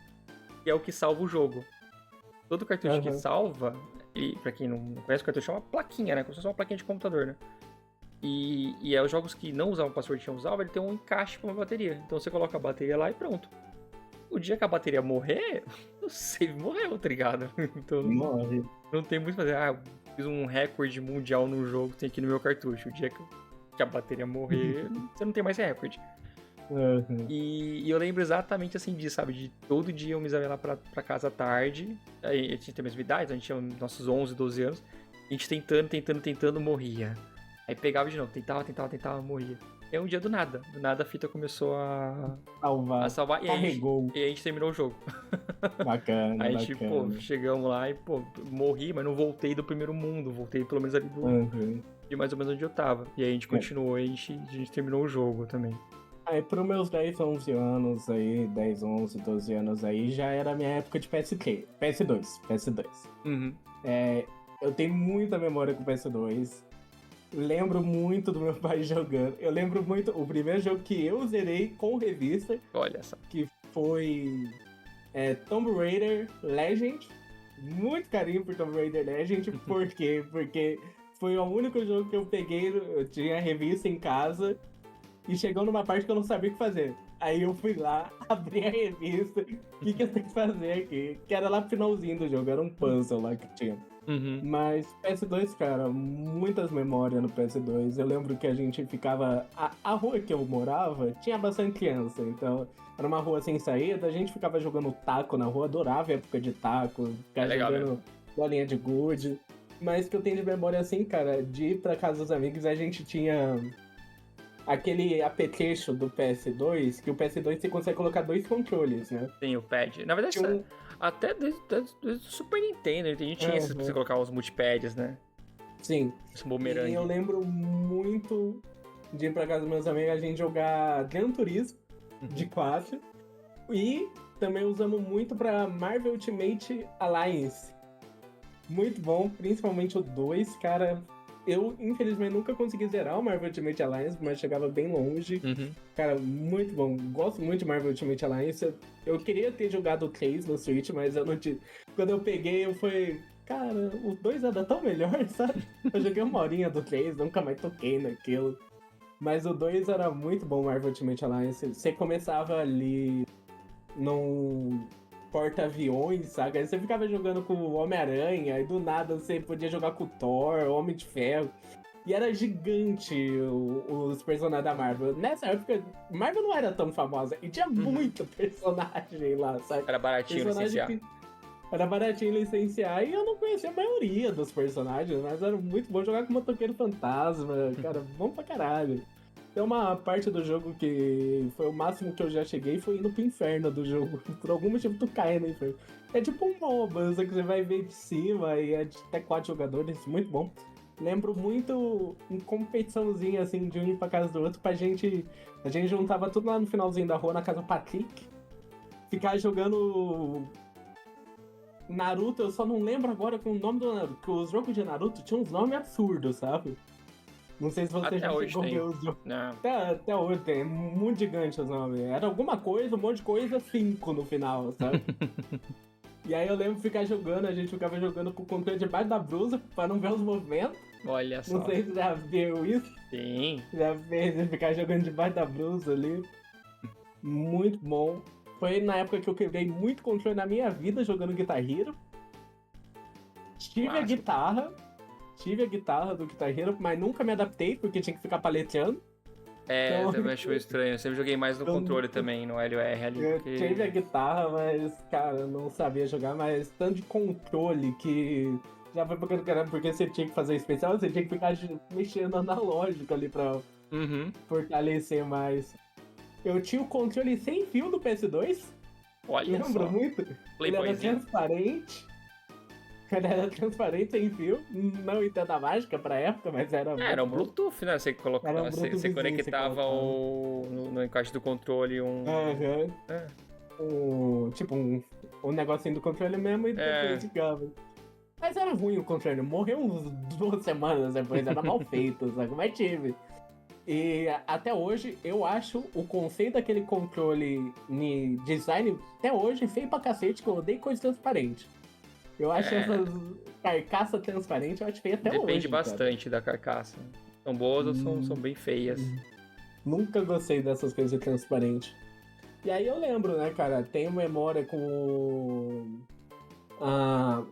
que é o que salva o jogo. Todo cartucho que salva, e pra quem não conhece, o cartucho é uma plaquinha, né? Como se fosse uma plaquinha de computador, né? E os jogos que não usavam password tinham usava, ele tem um encaixe com uma bateria. Então você coloca a bateria lá e pronto. O dia que a bateria morrer, o save morreu, tá ligado? Então morre. Não tem muito a fazer. Fiz um recorde mundial no jogo, tem aqui no meu cartucho. O dia que a bateria morrer, você não tem mais recorde. E eu lembro exatamente assim disso, sabe? De todo dia eu me ia lá pra casa à tarde. Aí a gente tem a mesma idade, a gente tinha nossos 11, 12 anos. A gente tentando, morria. Aí pegava de novo, tentava, morria. E aí um dia do nada a fita começou a salvar. Carregou. E a gente terminou o jogo. Bacana, Aí, tipo, chegamos lá e, morri, mas não voltei do primeiro mundo. Voltei pelo menos ali de mais ou menos onde eu tava. E aí a gente continuou e a gente terminou o jogo também. Aí pros meus 10, 11 anos aí, 10, 11, 12 anos aí, já era a minha época de PS2. Eu tenho muita memória com PS2. Lembro muito do meu pai jogando. Eu lembro muito, o primeiro jogo que eu zerei com revista. Olha só. Que foi Tomb Raider Legend. Muito carinho por Tomb Raider Legend. Por quê? Porque foi o único jogo que eu peguei, eu tinha a revista em casa. E chegou numa parte que eu não sabia o que fazer. Aí eu fui lá, abri a revista. O que eu tenho que fazer aqui? Que era lá pro finalzinho do jogo, era um puzzle lá que tinha. Mas PS2, cara, muitas memórias no PS2. Eu lembro que a gente ficava... A rua que eu morava tinha bastante criança, então era uma rua sem saída. A gente ficava jogando taco na rua, adorava a época de taco. Ficava jogando bolinha de gude. Mas que eu tenho de memória assim, cara, de ir pra casa dos amigos, a gente tinha... aquele apetrecho do PS2, que o PS2 você consegue colocar 2 controles, né? Tem o pad. Na verdade, até desde o Super Nintendo, a gente tinha esses pra você colocar os multipads, né? Sim. Esse bumerangue. E eu lembro muito de ir pra casa dos meus amigos, a gente jogar Gran Turismo de 4. E também usamos muito pra Marvel Ultimate Alliance. Muito bom, principalmente o 2, cara... Eu, infelizmente, nunca consegui zerar o Marvel Ultimate Alliance, mas chegava bem longe. Cara, muito bom. Gosto muito de Marvel Ultimate Alliance. Eu queria ter jogado o 3 no Switch, mas eu não tive. Quando eu peguei, eu fui... Cara, o 2 era tão melhor, sabe? Eu joguei uma horinha do 3, nunca mais toquei naquilo. Mas o 2 era muito bom, Marvel Ultimate Alliance. Você começava ali num... porta-aviões, sabe? Aí você ficava jogando com o Homem-Aranha, e do nada você podia jogar com o Thor, Homem de Ferro. E era gigante os personagens da Marvel. Nessa época, Marvel não era tão famosa, e tinha muito personagem lá, sabe? Era baratinho licenciar. Era baratinho licenciar, e eu não conhecia a maioria dos personagens, mas era muito bom jogar com o Motoqueiro Fantasma, cara, bom pra caralho. Tem uma parte do jogo que foi o máximo que eu já cheguei, foi indo pro inferno do jogo. Por algum motivo tu cai no inferno. É tipo um MOBA, só que você vai ver de cima e é de até 4 jogadores, muito bom. Lembro muito em competiçãozinha assim, de um ir pra casa do outro, a gente juntava tudo lá no finalzinho da rua, na casa do Patrick. Ficar jogando Naruto, eu só não lembro agora com o nome do Naruto, porque os jogos de Naruto tinham uns nomes absurdos, sabe? Não sei se você já chegou a ver os jogos. Até hoje tem, muito gigante os nomes. Era alguma coisa, um monte de coisa, 5 no final, sabe? E aí eu lembro de ficar jogando, a gente ficava jogando com o controle debaixo da blusa pra não ver os movimentos. Olha só. Não sei se já viu isso. Sim. Já fez ficar jogando debaixo da blusa ali. Muito bom. Foi na época que eu quebrei muito controle na minha vida jogando Guitar Hero. Tive a guitarra do Guitar Hero, mas nunca me adaptei porque tinha que ficar paleteando. É, eu Então, também acho meio estranho. Eu sempre joguei mais no eu, controle também, no LR ali, eu porque... tive a guitarra, mas, cara, eu não sabia jogar, mas tanto de controle que já foi porque, caramba, porque você tinha que fazer especial, você tinha que ficar mexendo analógico ali pra Uhum. fortalecer mais. Eu tinha o controle sem fio do PS2, Olha lembro só. muito. Ele era Playboyzinho. transparente. Ele era transparente sem fio. Não entendo a mágica pra época, mas era É, era muito um bom. Bluetooth, né? Você Era colocava, um você Bluetoothzinho, você conectava colocava. no encaixe do controle um. Aham. É. Um negocinho do controle mesmo e depois É. ligava. Mas era ruim o controle. Morreu uns 2 semanas depois, era mal feito, sabe? Mas tive. E até hoje, eu acho o conceito daquele controle em design, até hoje, feio pra cacete, que eu odeio coisa transparente. Eu acho É. essas carcaça transparente, eu acho feio até Depende hoje, cara. bastante da carcaça. São boas ou são Hum, bem feias. Nunca gostei dessas coisas de transparente. E aí eu lembro, né, cara, tenho memória com a...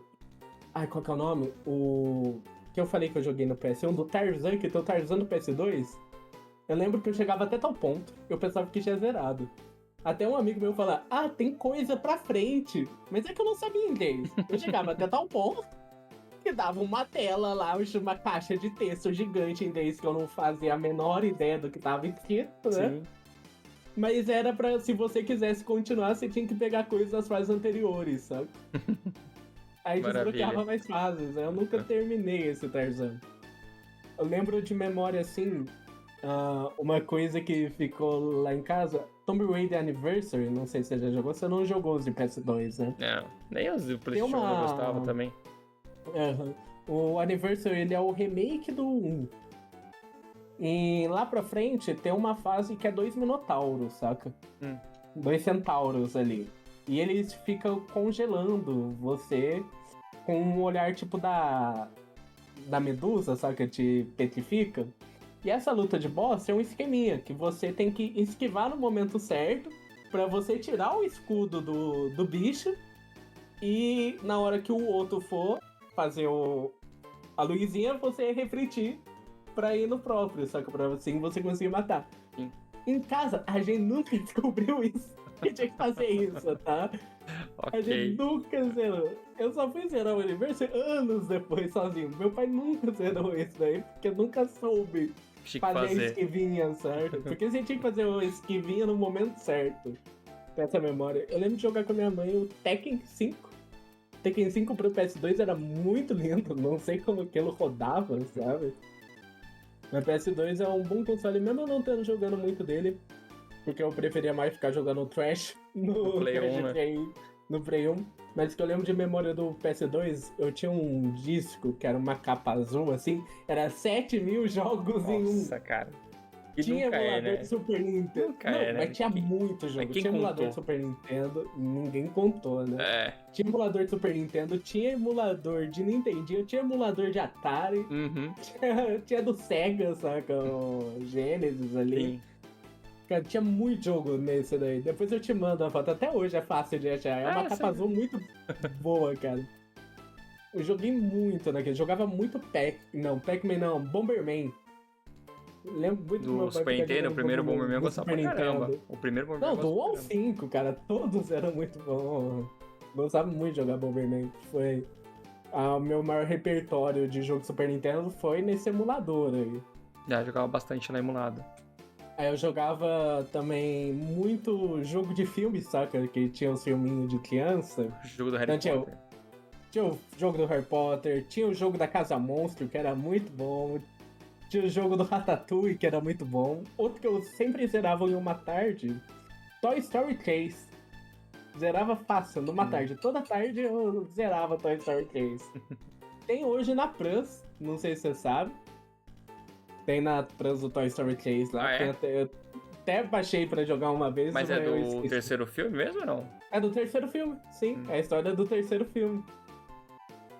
Ai, qual que é o nome? O... Que eu falei que eu joguei no PS1, do Tarzan, que tem o Tarzan do PS2. Eu lembro que eu chegava até tal ponto, eu pensava que tinha zerado. Até um amigo meu falar, ah, tem coisa pra frente. Mas é que eu não sabia inglês. Eu chegava até tal ponto que dava uma tela lá, uma caixa de texto gigante em inglês que eu não fazia a menor ideia do que tava escrito, né? Sim. Mas era pra, se você quisesse continuar, você tinha que pegar coisas das fases anteriores, sabe? Aí Maravilha. desbloqueava mais fases, né? Eu nunca terminei esse Tarzan. Eu lembro de memória assim, uma coisa que ficou lá em casa, Tomb Raider Anniversary, não sei se você já jogou, você não jogou os de PS2, né? Não, nem os do Tem PlayStation 1 eu gostava uma. também. Aham. O Anniversary ele é o remake do 1. E lá pra frente tem uma fase que é 2 minotauros, saca? Hum. 2 centauros ali. E eles ficam congelando você com um olhar tipo da medusa, saca? Te petrifica. E essa luta de boss é um esqueminha, que você tem que esquivar no momento certo pra você tirar o escudo do bicho e na hora que o outro for fazer a luzinha, você refletir pra ir no próprio, saca? Pra assim você conseguir matar. Sim. Em casa, a gente nunca descobriu isso. Que tinha que fazer isso, tá? A gente Ok. nunca zerou. Eu só fui zerar o universo anos depois sozinho. Meu pai nunca zerou isso daí, porque eu nunca soube Tinha que fazer a fazer. esquivinha, certo? Porque você tinha que fazer a esquivinha no momento certo. Essa memória. Eu lembro de jogar com a minha mãe o Tekken 5. Tekken 5 pro PS2 era muito lindo, não sei como aquilo rodava, sabe? Mas PS2 é um bom console, mesmo eu não tendo jogando muito dele, porque eu preferia mais ficar jogando Trash No no Play Trash 1, né? Play, no Play 1. Mas que eu lembro de memória do PS2, eu tinha um disco que era uma capa azul, assim, era 7.000 jogos em um. Nossa, cara. E Tinha nunca é, emulador de né? Super Nintendo. Nunca Não, é, né? mas tinha muito Mas jogo. quem Tinha emulador contou? de Super Nintendo, ninguém contou, né? É. Tinha emulador de Super Nintendo, tinha emulador de Nintendinho, tinha emulador de Atari, Uhum. tinha do Sega, saca? O Genesis ali. Sim. Cara, tinha muito jogo nesse daí. Depois eu te mando a foto. Até hoje é fácil de achar. É uma É, capa azul muito boa, cara. Eu joguei muito naquele. Jogava muito Pac-Man não, Bomberman. Lembro muito do do meu pai Super ficar Nintendo, o jogando primeiro Bomberman Bomberman eu do gostava Super pra caramba. Nintendo. O primeiro Bomberman Não, eu do gostava 1 pra ao caramba. 5, cara. Todos eram muito bons. Gostava muito de jogar Bomberman. Foi. O meu maior repertório de jogo Super Nintendo foi nesse emulador aí. Já jogava bastante lá emulado. Aí eu jogava também muito jogo de filme, saca? Que tinha os filminhos de criança. O jogo do Harry Então tinha, Potter. tinha o jogo do Harry Potter, tinha o jogo da Casa Monstro, que era muito bom. Tinha o jogo do Ratatouille, que era muito bom. Outro que eu sempre zerava em uma tarde, Toy Story 3. Zerava fácil, numa tarde. Toda tarde eu zerava Toy Story 3. Tem hoje na Plus, não sei se você sabe. Tem na Plus o Toy Story 3 lá. Ah, é? Eu até baixei pra jogar uma vez, Mas é eu do esqueci. terceiro filme mesmo ou não? É do terceiro filme, sim. É a história do terceiro filme.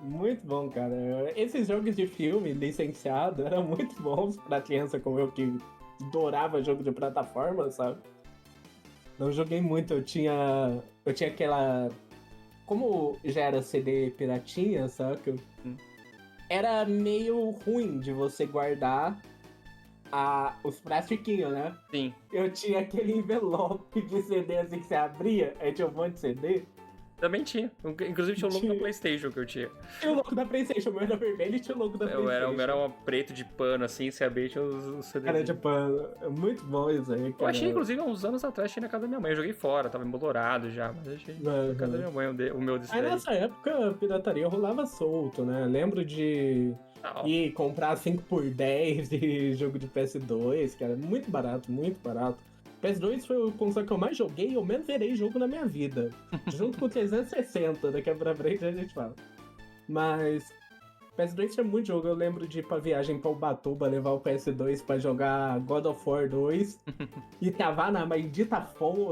Muito bom, cara. Esses jogos de filme licenciado eram muito bons pra criança como eu que adorava jogo de plataforma, sabe? Não joguei muito, eu tinha aquela. Como já era CD piratinha, saca? Hum. Era meio ruim de você guardar os plastiquinhos, né? Sim. Eu tinha aquele envelope de CD assim que você abria, aí tinha um monte de CD. Também tinha. Inclusive tinha o logo da PlayStation que eu tinha. Tinha o logo da PlayStation, o meu era vermelho e tinha o logo da PlayStation. O meu era preto de pano, assim, você abria tinha os CDs. Cara, tipo, é muito bom isso aí, cara. Eu achei, inclusive, há uns anos atrás, tinha na casa da minha mãe. Eu joguei fora, tava embolorado já, mas achei na casa da minha mãe o meu desse Aí daí. nessa época a pirataria rolava solto, né? Lembro de ir comprar 5x10 de jogo de PS2, cara. Muito barato, muito barato. PS2 foi o console que eu mais joguei e eu menos zerei jogo na minha vida. Junto com o 360, daqui pra frente a gente fala. Mas PS2 tinha muito jogo. Eu lembro de ir pra viagem pra Ubatuba, levar o PS2 pra jogar God of War 2 e cavar na maldita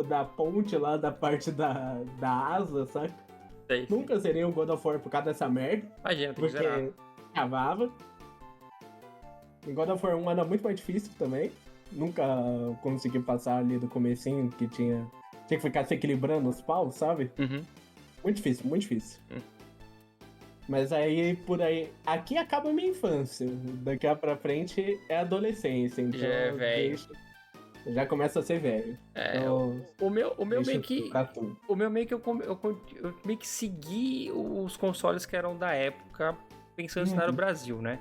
da ponte lá da parte da asa, saca? Sei. Nunca zerei o God of War por causa dessa merda. Imagina, tem que zerar. Porque cavava. Em God of War 1 era muito mais difícil também. Nunca consegui passar ali do comecinho, que tinha que ficar se equilibrando os paus, sabe? Uhum. Muito difícil, muito difícil. Mas aí, por aí... Aqui acaba a minha infância. Daqui pra frente é adolescência. Então Já é velho. Já começa a ser velho. É, então, o meu meio que... tudo. O meu meio que eu meio que segui os consoles que eram da época, pensando se não era o Brasil, né?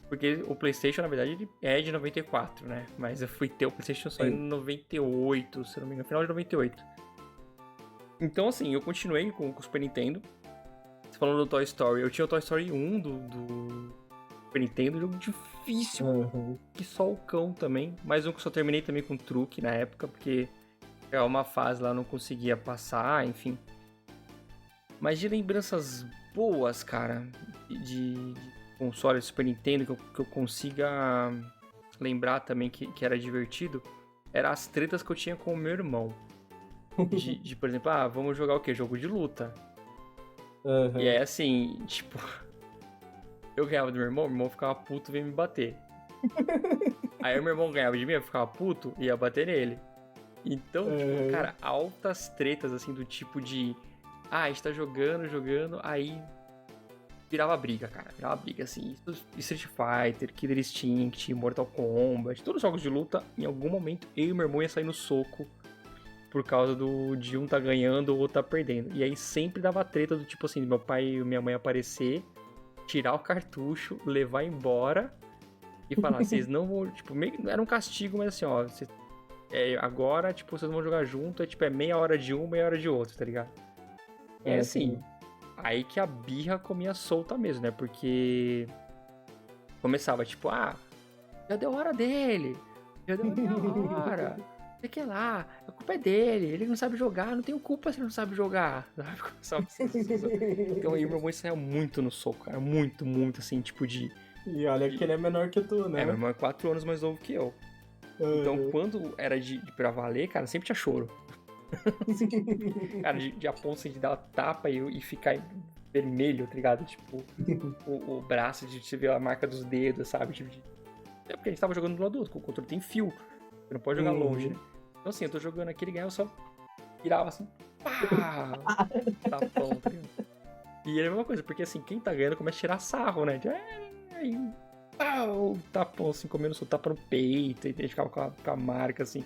Porque o PlayStation, na verdade, ele é de 94, né? Mas eu fui ter o PlayStation só em 98, se não me engano, final de 98. Então, assim, eu continuei com o Super Nintendo. Você falando do Toy Story, eu tinha o Toy Story 1 do Super Nintendo, jogo difícil, que só o cão também. Mais um que eu só terminei também com truque na época, porque é uma fase lá eu não conseguia passar, enfim. Mas de lembranças boas, cara, de console do Super Nintendo, que eu consiga lembrar também que era divertido, eram as tretas que eu tinha com o meu irmão. De por exemplo, vamos jogar o quê? Jogo de luta. E é assim, tipo, eu ganhava do meu irmão ficava puto e vinha me bater. Aí o meu irmão ganhava de mim, eu ficava puto e ia bater nele. Então, tipo, cara, altas tretas, assim, do tipo de... a gente tá jogando, aí virava briga, cara. Virava briga, assim. Street Fighter, Killer Instinct, Mortal Kombat, todos os jogos de luta, em algum momento, eu e meu irmão ia sair no soco por causa de um tá ganhando ou outro tá perdendo. E aí sempre dava treta do tipo assim, meu pai e minha mãe aparecer, tirar o cartucho, levar embora e falar, vocês não vão... Tipo, meio, era um castigo, mas assim, ó, agora, tipo, vocês não vão jogar junto, é meia hora de um, meia hora de outro, tá ligado? E é assim... Aí que a birra comia solta mesmo, né? Porque começava tipo, já deu hora dele, já deu a hora, sei que lá, a culpa é dele, ele não sabe jogar, não tenho culpa se ele não sabe jogar. Então aí meu irmão saia muito no soco, cara, muito, muito assim, tipo de... E olha que ele é menor que tu, né? meu irmão é 4 anos mais novo que eu. Então quando era de pra valer, cara, sempre tinha choro. Cara, de a ponto de dar uma tapa e ficar vermelho, tá ligado? Tipo, o braço, de você ver a marca dos dedos, sabe? Tipo, é porque a gente tava jogando do lado do outro, o controle tem fio, você não pode jogar longe, né? Então assim, eu tô jogando aqui, ele ganha, eu só virava assim, pá! Tapão, tá ligado? E é a mesma coisa, porque assim, quem tá ganhando começa a tirar sarro, né? Aí, pau! Tapão, assim, comendo seu tapa no peito, e a gente ficava com a marca, assim.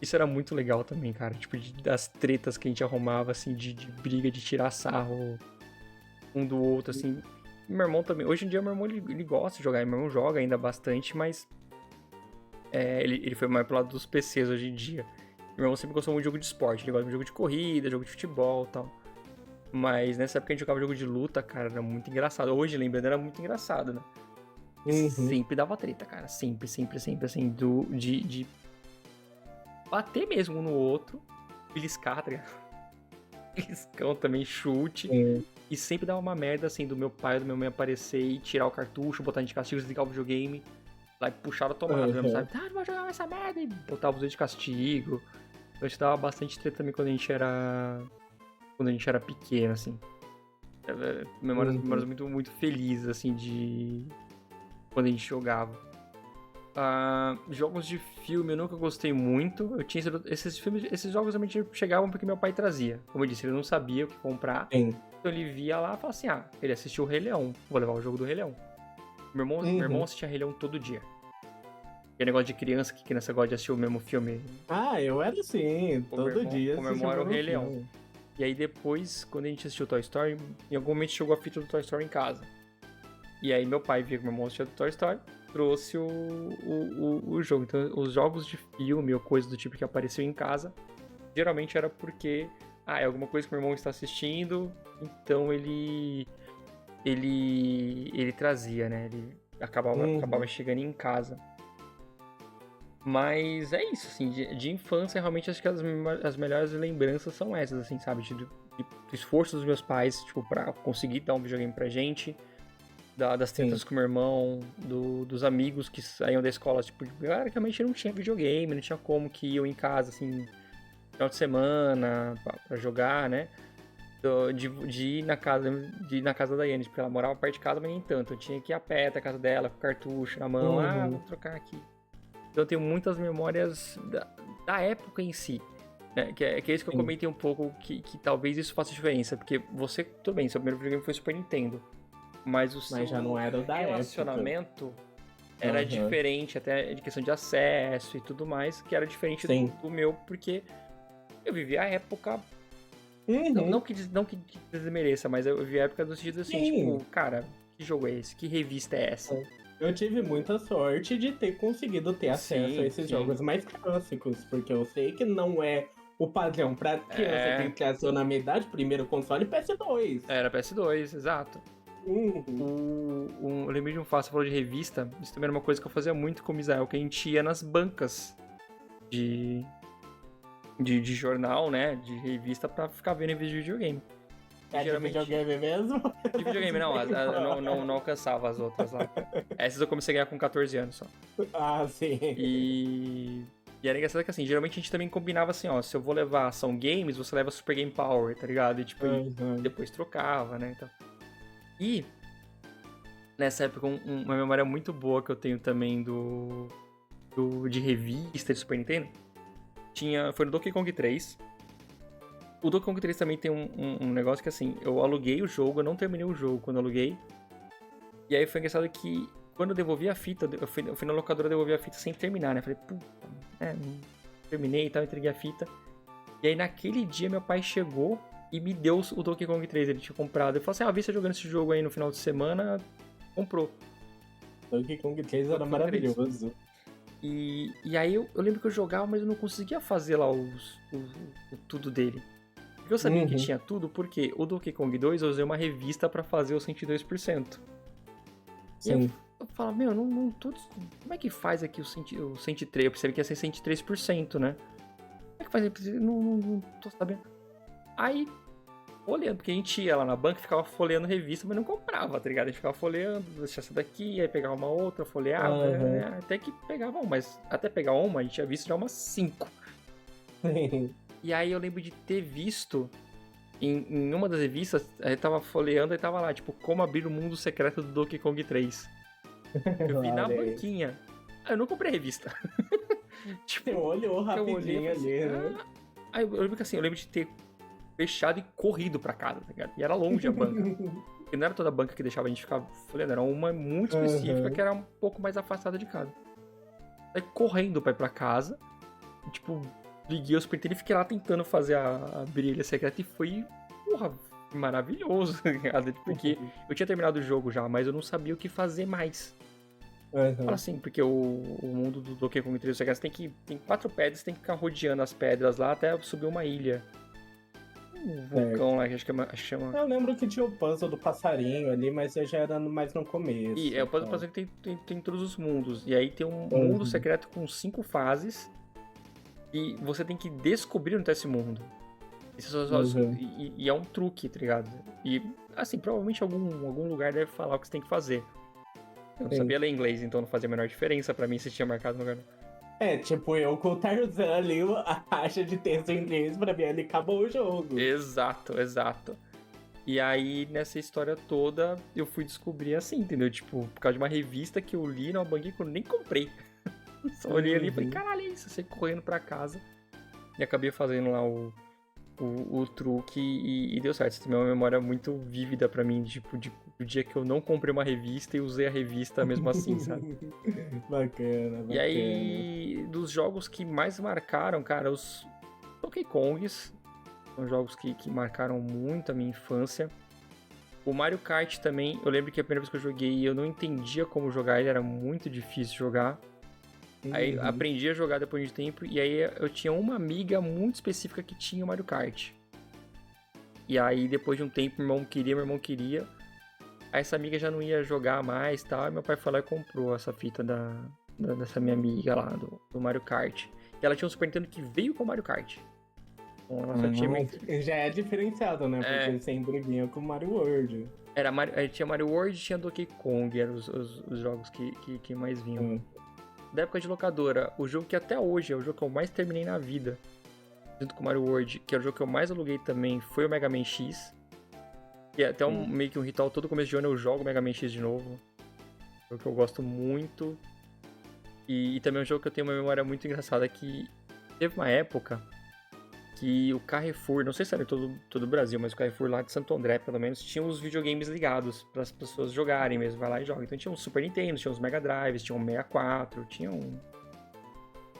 Isso era muito legal também, cara. Tipo, das tretas que a gente arrumava, assim, de briga, de tirar sarro um do outro, assim. E meu irmão também. Hoje em dia, meu irmão, ele gosta de jogar. Meu irmão joga ainda bastante, mas... ele foi mais pro lado dos PCs hoje em dia. Meu irmão sempre gostou muito de jogo de esporte. Ele gosta de jogo de corrida, jogo de futebol e tal. Mas nessa época a gente jogava jogo de luta, cara. Era muito engraçado. Hoje, lembrando, era muito engraçado, né? Sempre dava treta, cara. Sempre, assim. De bater mesmo um no outro, beliscar, tá ligado? Beliscão também, chute. E sempre dava uma merda, assim, do meu pai e do meu mãe aparecer e tirar o cartucho, botar a gente de castigo, desligar o videogame, lá e puxar a tomada mesmo, sabe? Não vai jogar essa merda, e botava os dedos de castigo. Então a gente dava bastante treta também quando a gente era pequeno, assim. Memórias muito, muito felizes, assim, de quando a gente jogava. Jogos de filme eu nunca gostei muito. Eu tinha esses jogos realmente chegavam porque meu pai trazia. Como eu disse, ele não sabia o que comprar. Então ele via lá e falava assim: ele assistiu o Rei Leão, vou levar o jogo do Rei Leão. Meu irmão assistia Rei Leão todo dia. Que negócio de criança, que criança gosta de assistir o mesmo filme. Ah, eu era assim, todo dia. Comemora o Rei Leão. E aí depois, quando a gente assistiu Toy Story, em algum momento chegou a fita do Toy Story em casa. E aí meu pai via que meu irmão assistia do Toy Story, trouxe o jogo. Então os jogos de filme ou coisa do tipo que apareceu em casa, geralmente era porque é alguma coisa que meu irmão está assistindo, então ele trazia, né? Ele acabava chegando em casa. Mas é isso, assim, de infância, realmente acho que as melhores lembranças são essas, assim, sabe? Do esforço dos meus pais, tipo, pra conseguir dar um videogame pra gente, das tretas com o meu irmão, dos amigos que saíam da escola, tipo, galera que realmente não tinha videogame, não tinha como que iam em casa, assim, final de semana, pra jogar, né? De ir na casa da Yannis, porque ela morava perto de casa, mas nem tanto. Eu tinha que ir a pé até a casa dela, com cartucho na mão, vou trocar aqui. Então eu tenho muitas memórias da época em si, né? Que é isso que eu comentei um pouco, que talvez isso faça diferença, porque você, tudo bem, seu primeiro videogame foi Super Nintendo, mas já não era da relacionamento era diferente, até de questão de acesso e tudo mais, que era diferente do meu, porque eu vivi a época, não que desmereça, mas eu vivi a época do sentido assim, tipo, cara, que jogo é esse? Que revista é essa? Eu tive muita sorte de ter conseguido ter acesso a esses jogos mais clássicos, porque eu sei que não é o padrão pra criança que criação na minha idade, primeiro console PS2. Era PS2, exato. Eu lembrei de um fato, você falou de revista, isso também era uma coisa que eu fazia muito com o Misael, que a gente ia nas bancas de jornal, né, de revista, pra ficar vendo revista de videogame. Geralmente... De videogame mesmo? De videogame, não alcançava as outras lá. Essas eu comecei a ganhar com 14 anos só. Ah, sim. E era engraçado que assim, geralmente a gente também combinava assim, ó, se eu vou levar Ação Games, você leva Super Game Power, tá ligado? E tipo, depois trocava, né, então. E nessa época, uma memória muito boa que eu tenho também de revista de Super Nintendo, foi no Donkey Kong 3. O Donkey Kong 3 também tem um negócio que, assim, eu aluguei o jogo, eu não terminei o jogo quando eu aluguei. E aí foi engraçado que, quando eu devolvi a fita, eu fui na locadora devolver a fita sem terminar, né? Falei, puta, não terminei e tal, entreguei a fita. E aí naquele dia meu pai chegou e me deu o Donkey Kong 3, ele tinha comprado. Ele falou assim, vi você jogando esse jogo aí no final de semana, comprou. Donkey Kong 3 era maravilhoso. E aí eu lembro que eu jogava, mas eu não conseguia fazer lá o tudo dele. Eu sabia que tinha tudo, porque o Donkey Kong 2 eu usei uma revista pra fazer o 102%. Sim. E eu falava, não tô... Como é que faz aqui o 103? Eu percebi que ia ser 103%, né? Como é que faz? Não tô sabendo. Aí, folheando, porque a gente ia lá na banca e ficava folheando revista, mas não comprava, tá ligado? A gente ficava folheando, deixava essa daqui, aí pegava uma outra, folheava, até que pegava uma, mas até pegar uma, a gente tinha visto já umas 5. E aí eu lembro de ter visto em uma das revistas, aí tava folheando e tava lá, tipo, como abrir o mundo secreto do Donkey Kong 3. Eu vi na banquinha. Eu não comprei a revista. Tipo, você olhou rapidinho ali, né? Aí eu lembro que assim, eu lembro de ter fechado e corrido pra casa, tá ligado? E era longe a banca. Porque não era toda a banca que deixava a gente ficar folheando, era uma muito específica que era um pouco mais afastada de casa. Aí correndo pra ir pra casa, e, tipo, liguei o Super Nintendo e fiquei lá tentando fazer a brilha secreta e foi, maravilhoso, tá ligado? Porque eu tinha terminado o jogo já, mas eu não sabia o que fazer mais. Fala assim, porque o mundo do Donkey Kong 3 você tem 4 pedras, você tem que ficar rodeando as pedras lá até subir uma ilha. Um vulcão lá, que acho que chama... Eu lembro que tinha o puzzle do passarinho ali, mas já era mais no começo. E o puzzle do passarinho tem todos os mundos. E aí tem um mundo secreto com 5 fases. E você tem que descobrir onde tá esse mundo. E é um truque, tá ligado? E, assim, provavelmente algum lugar deve falar o que você tem que fazer. Eu não sabia ler inglês, então não fazia a menor diferença pra mim se tinha marcado no lugar. Tipo, eu com o Tarzan ali, a caixa de texto em inglês, pra mim, ali acabou o jogo. Exato. E aí, nessa história toda, eu fui descobrir assim, entendeu? Tipo, por causa de uma revista que eu li numa banquinha que eu nem comprei. Só olhei ali e falei, caralho, é isso. Eu saí correndo pra casa e acabei fazendo lá o truque e deu certo. Isso também é uma memória muito vívida pra mim, tipo, de do dia que eu não comprei uma revista e usei a revista mesmo assim, sabe? Bacana. E aí, dos jogos que mais marcaram, cara, os Donkey Kongs são jogos que marcaram muito a minha infância. O Mario Kart também, eu lembro que a primeira vez que eu joguei, eu não entendia como jogar ele, era muito difícil jogar. Aí aprendi a jogar depois de tempo, e aí eu tinha uma amiga muito específica que tinha o Mario Kart. E aí depois de um tempo meu irmão queria. Aí essa amiga já não ia jogar mais e tal, e meu pai foi lá e comprou essa fita dessa minha amiga lá, do Mario Kart. E ela tinha um Super Nintendo que veio com o Mario Kart. Então ela só tinha... Já é diferenciado, né? Porque sempre vinha com o Mario World. Tinha Mario World e tinha Donkey Kong, eram os jogos que mais vinham. Da época de locadora, o jogo que até hoje é o jogo que eu mais terminei na vida, junto com o Mario World, que é o jogo que eu mais aluguei também, foi o Mega Man X. E até meio que um ritual, todo começo de ano eu jogo o Mega Man X de novo. É um jogo que eu gosto muito. E também é um jogo que eu tenho uma memória muito engraçada, que teve uma época que o Carrefour, não sei se era em todo o Brasil, mas o Carrefour lá de Santo André, pelo menos, tinha os videogames ligados para as pessoas jogarem mesmo, vai lá e joga. Então tinha um Super Nintendo, tinha uns Mega Drives, tinha um 64, tinha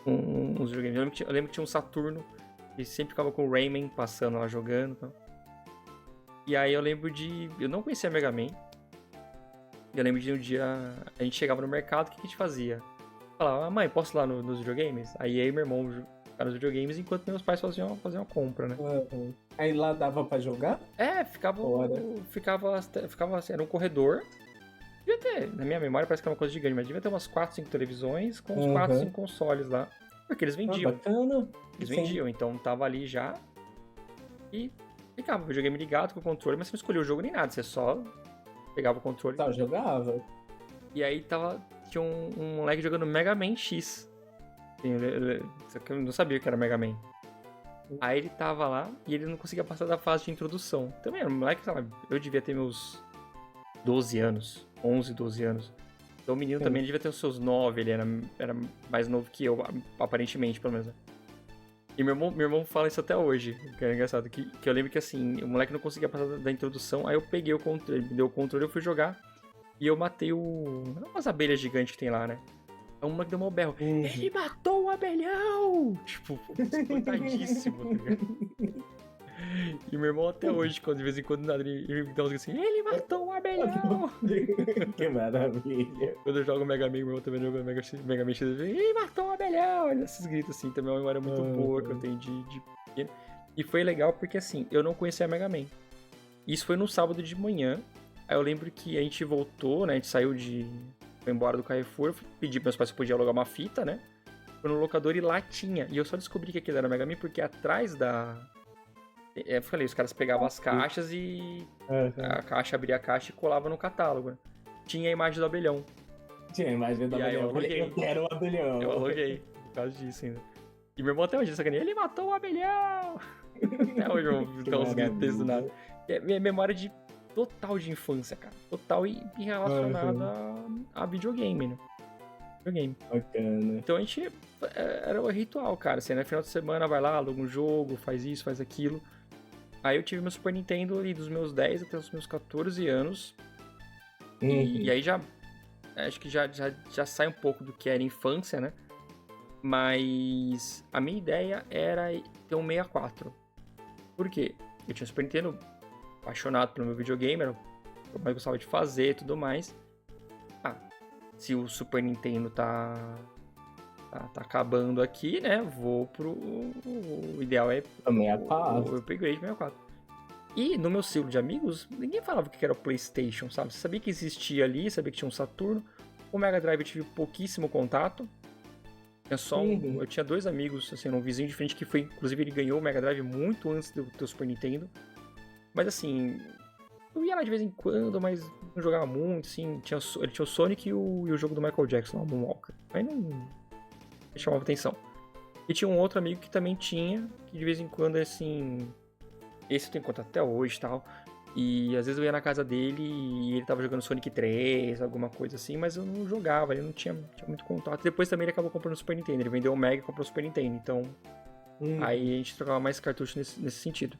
uns videogames. Eu lembro que tinha um Saturno, e sempre ficava com o Rayman passando lá jogando. Então. E aí eu lembro eu não conhecia Mega Man. Eu lembro de um dia, a gente chegava no mercado, o que a gente fazia? Falava, mãe, posso ir lá nos videogames? Aí e meu irmão nos videogames enquanto meus pais faziam uma compra, né? Aí lá dava pra jogar? Ficava assim, era um corredor. Devia ter, na minha memória parece que é uma coisa gigante, mas devia ter umas 4, 5 televisões com uns 4, 5 consoles lá. Porque eles vendiam. Bacana. Eles vendiam, então tava ali já. E ficava o videogame ligado com o controle, mas você não escolhia o jogo nem nada, você só pegava o controle. Só jogava. E aí tinha um moleque jogando Mega Man X. Eu não sabia o que era Mega Man. Aí ele tava lá e ele não conseguia passar da fase de introdução. Também era um moleque, sabe? Eu devia ter meus 12 anos, 11, 12 anos. Então o menino também devia ter os seus 9, ele era mais novo que eu, aparentemente, pelo menos. E meu irmão fala isso até hoje, que é engraçado, que eu lembro que assim, o moleque não conseguia passar da introdução, aí eu peguei o controle, ele me deu o controle, eu fui jogar, e eu matei umas abelhas gigantes que tem lá, né? Aí o moleque deu um berro, ele matou o abelhão! Tipo, espantadíssimo, tá ligado? E meu irmão até hoje, de vez em quando ele me dá uns assim, ele matou o abelhão! Que maravilha! Quando eu jogo Mega Man, meu irmão também joga Mega Man X, ele matou o abelhão! Olha esses gritos assim, também é uma memória muito boa que eu tenho de pequeno. E foi legal porque assim, eu não conhecia Mega Man. Isso foi no sábado de manhã. Aí eu lembro que a gente voltou, né? A gente foi embora do Carrefour, eu pedi para meus pais se podia alugar uma fita, né? Foi no locador e lá tinha. E eu só descobri que aquilo era Mega Man porque atrás eu falei, os caras pegavam as caixas e abria a caixa e colava no catálogo. Tinha a imagem do abelhão. Tinha a imagem do abelhão. Eu quero o abelhão. Eu aluguei, por causa disso ainda. E meu irmão até hoje sacaneia, ele matou o abelhão! Até hoje eu então uns gritos do nada. É minha memória total de infância, cara. Total e relacionada a videogame, né? Videogame. Bacana. Então a gente... Era o ritual, cara. Assim, no final de semana vai lá, aluga um jogo, faz isso, faz aquilo. Aí eu tive meu Super Nintendo ali dos meus 10 até os meus 14 anos. E aí acho que já sai um pouco do que era infância, né? Mas a minha ideia era ter um 64. Por quê? Eu tinha um Super Nintendo, apaixonado pelo meu videogame, era o que eu mais gostava de fazer e tudo mais. Se o Super Nintendo tá acabando aqui, né? Vou o ideal é o upgrade 64. E no meu círculo de amigos, ninguém falava o que era o PlayStation, sabe? Você sabia que existia ali, sabia que tinha um Saturno. O Mega Drive eu tive pouquíssimo contato. Tinha só eu tinha 2 amigos, assim, um vizinho de frente que foi, inclusive ele ganhou o Mega Drive muito antes do Super Nintendo. Mas assim, eu ia lá de vez em quando, mas não jogava muito, assim. Ele tinha o Sonic e o jogo do Michael Jackson, o Moonwalker. Mas não chamava atenção. E tinha um outro amigo que também tinha, que de vez em quando, assim... Esse eu tenho contato até hoje e tal. E às vezes eu ia na casa dele e ele tava jogando Sonic 3, alguma coisa assim, mas eu não jogava, ele não tinha muito contato. Depois também ele acabou comprando o Super Nintendo, ele vendeu o Mega e comprou o Super Nintendo, então... Aí a gente trocava mais cartucho nesse sentido.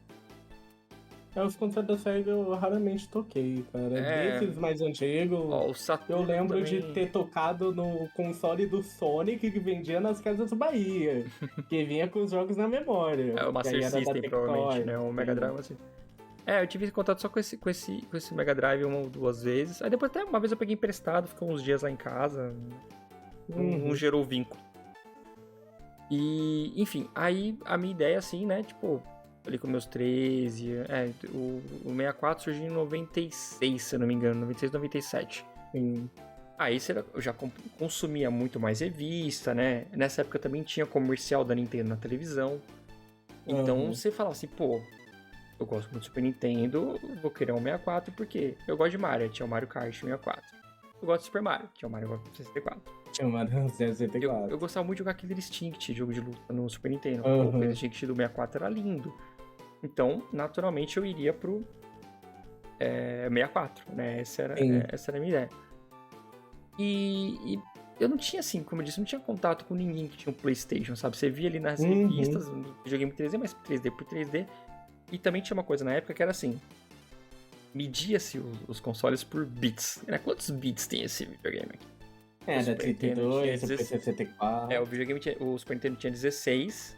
Os consoles da SEGA eu raramente toquei, cara. Desses mais antigos, Ó, o eu Saturno lembro de também... ter tocado no console do Sonic que vendia nas casas do Bahia. Que vinha com os jogos na memória. É o Que aí Master era da System, provavelmente, Tectoy. né? O Mega Drive, Sim. assim. Eu tive contato só com esse Mega Drive uma ou duas vezes. Aí depois até uma vez eu peguei emprestado, ficou uns dias lá em casa. Não Uhum. gerou vínculo. E, enfim, aí a minha ideia, assim, né? Tipo, ali com meus 13. O 64 surgiu em 96, se eu não me engano, 96, 97. Sim. Aí eu já consumia muito mais revista, né? Nessa época também tinha comercial da Nintendo na televisão. Então Uhum. você falava assim, pô, eu gosto muito do Super Nintendo, vou querer um 64 porque eu gosto de Mario, tinha o Mario Kart 64. Eu gosto de Super Mario, tinha o Mario 64. Chamado Eu 64. gostava muito de jogar aquele Instinct, jogo de luta no Super Nintendo. Pô, o Uhum. Instinct do 64 era lindo. Então, naturalmente, eu iria pro 64, né? Sim. Essa era a minha ideia. E eu não tinha, assim, como eu disse, não tinha contato com ninguém que tinha um PlayStation, sabe? Você via ali nas Uhum. revistas, videogame 3D, mas 3D por 3D. E também tinha uma coisa na época que era assim: media-se os consoles por bits. Né? Quantos bits tem esse videogame aqui? O Era Super Nintendo tinha 32, Super 16. 64. O Super Nintendo tinha 16.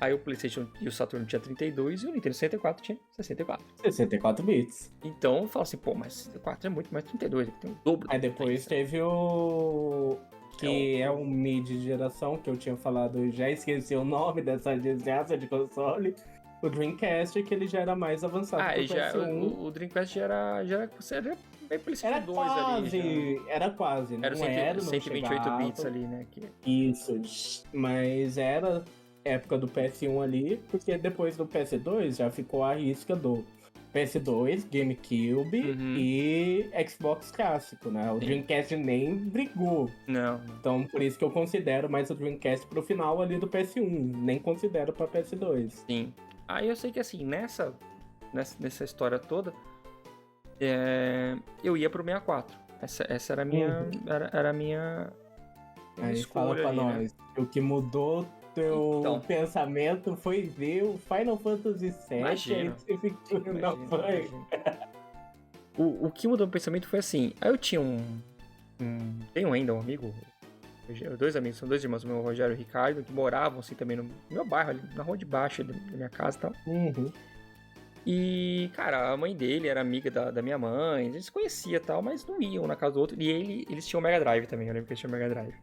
Aí o PlayStation e o Saturn tinha 32 e o Nintendo 64 tinha 64. 64 bits. Então eu falo assim, pô, mas 64 é muito mais 32, tem o dobro da Aí depois potência. teve o. É um, Que é um mid geração, que eu tinha falado, eu já esqueci o nome dessa desgraça de console. O Dreamcast, que ele já era mais avançado que o PS1. o Dreamcast você era meio Era PlayStation 2 ali já. quase, era quase, Era não era, não 128 bits chegava. ali, né? Isso, mas era época do PS1 ali, porque depois do PS2 já ficou a risca do PS2, GameCube Uhum, e Xbox clássico, né? O sim. Dreamcast nem brigou. Não. Então, por isso que eu considero mais o Dreamcast pro final ali do PS1, nem considero pra PS2. Sim. Aí eu sei que assim, nessa história toda, eu ia pro 64. Essa era a minha, Uhum. era a minha Aí fala escolha pra ali, né? nós, o que mudou teu Então, pensamento foi ver o Final Fantasy VII, aí imagina, você ficou na imagina, fã. imagina. O que mudou o pensamento foi assim, aí eu tinha tenho ainda um amigo, dois amigos, são dois irmãos, o meu Rogério e o Ricardo, que moravam assim também no meu bairro, ali na rua de baixo da minha casa e tal. Uhum. E, cara, a mãe dele era amiga da minha mãe, eles se conheciam e tal, mas não iam na casa do outro. E eles tinham Mega Drive também, eu lembro que eles tinham Mega Drive.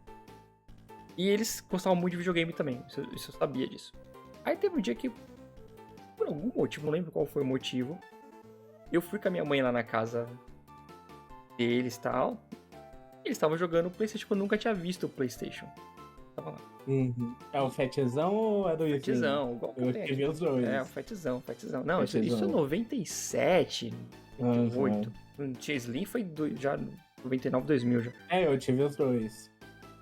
E eles gostavam muito de videogame também, isso eu sabia disso. Aí teve um dia que, por algum motivo, não lembro qual foi o motivo, eu fui com a minha mãe lá na casa deles e tal. E eles estavam jogando o PlayStation, eu nunca tinha visto o PlayStation. Tava lá. Uhum. É o Fetzão ou é do Slim? Fatzão, igual que eu Eu tenho tive aqui. os É, o dois. Fatzão. Não, isso é Fetzão. 97, Uhum. 98. Não tinha Slim, foi já 99, 2000 já. É, eu tive os dois.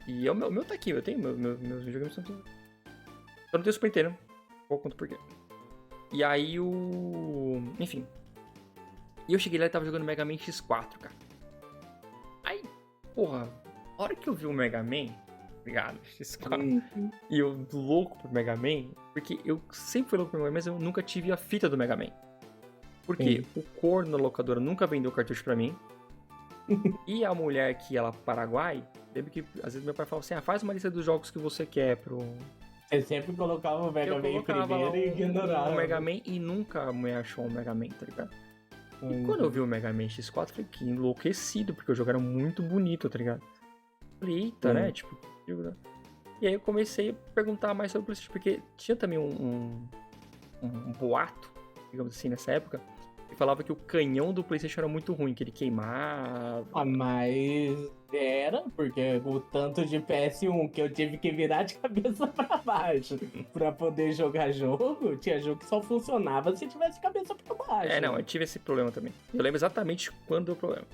E o meu tá aqui, eu tenho meus videogames são tudo. Eu não tenho Super Nintendo, vou contar por quê. E aí enfim. E eu cheguei lá e tava jogando Mega Man X4, cara. Aí, porra, a hora que eu vi o Mega Man, ligado, X4, Uhum. e eu louco pro Mega Man, porque eu sempre fui louco pro Mega Man, mas eu nunca tive a fita do Mega Man. Porque Sim. o corno da locadora nunca vendeu cartucho pra mim. E a mulher que ia lá pro Paraguai, lembro que às vezes meu pai falava assim, faz uma lista dos jogos que você quer pro... Você sempre colocava o Mega Eu Man em colocava lá primeiro e um ignorava. Mega Man e nunca a mulher achou um Mega Man, tá ligado? E Uhum. quando eu vi o Mega Man X4, eu falei, que enlouquecido, porque o jogo era muito bonito, tá ligado? Eu falei, eita, né? Tipo, que jogo, né? E aí eu comecei a perguntar mais sobre o PlayStation, porque tinha também um boato, digamos assim, nessa época, que falava que o canhão do PlayStation era muito ruim, que ele queimava. Mas era, porque o tanto de PS1 que eu tive que virar de cabeça pra baixo pra poder jogar jogo, tinha jogo que só funcionava se tivesse cabeça pra baixo. Não, eu tive esse problema também. Eu lembro exatamente quando deu o problema.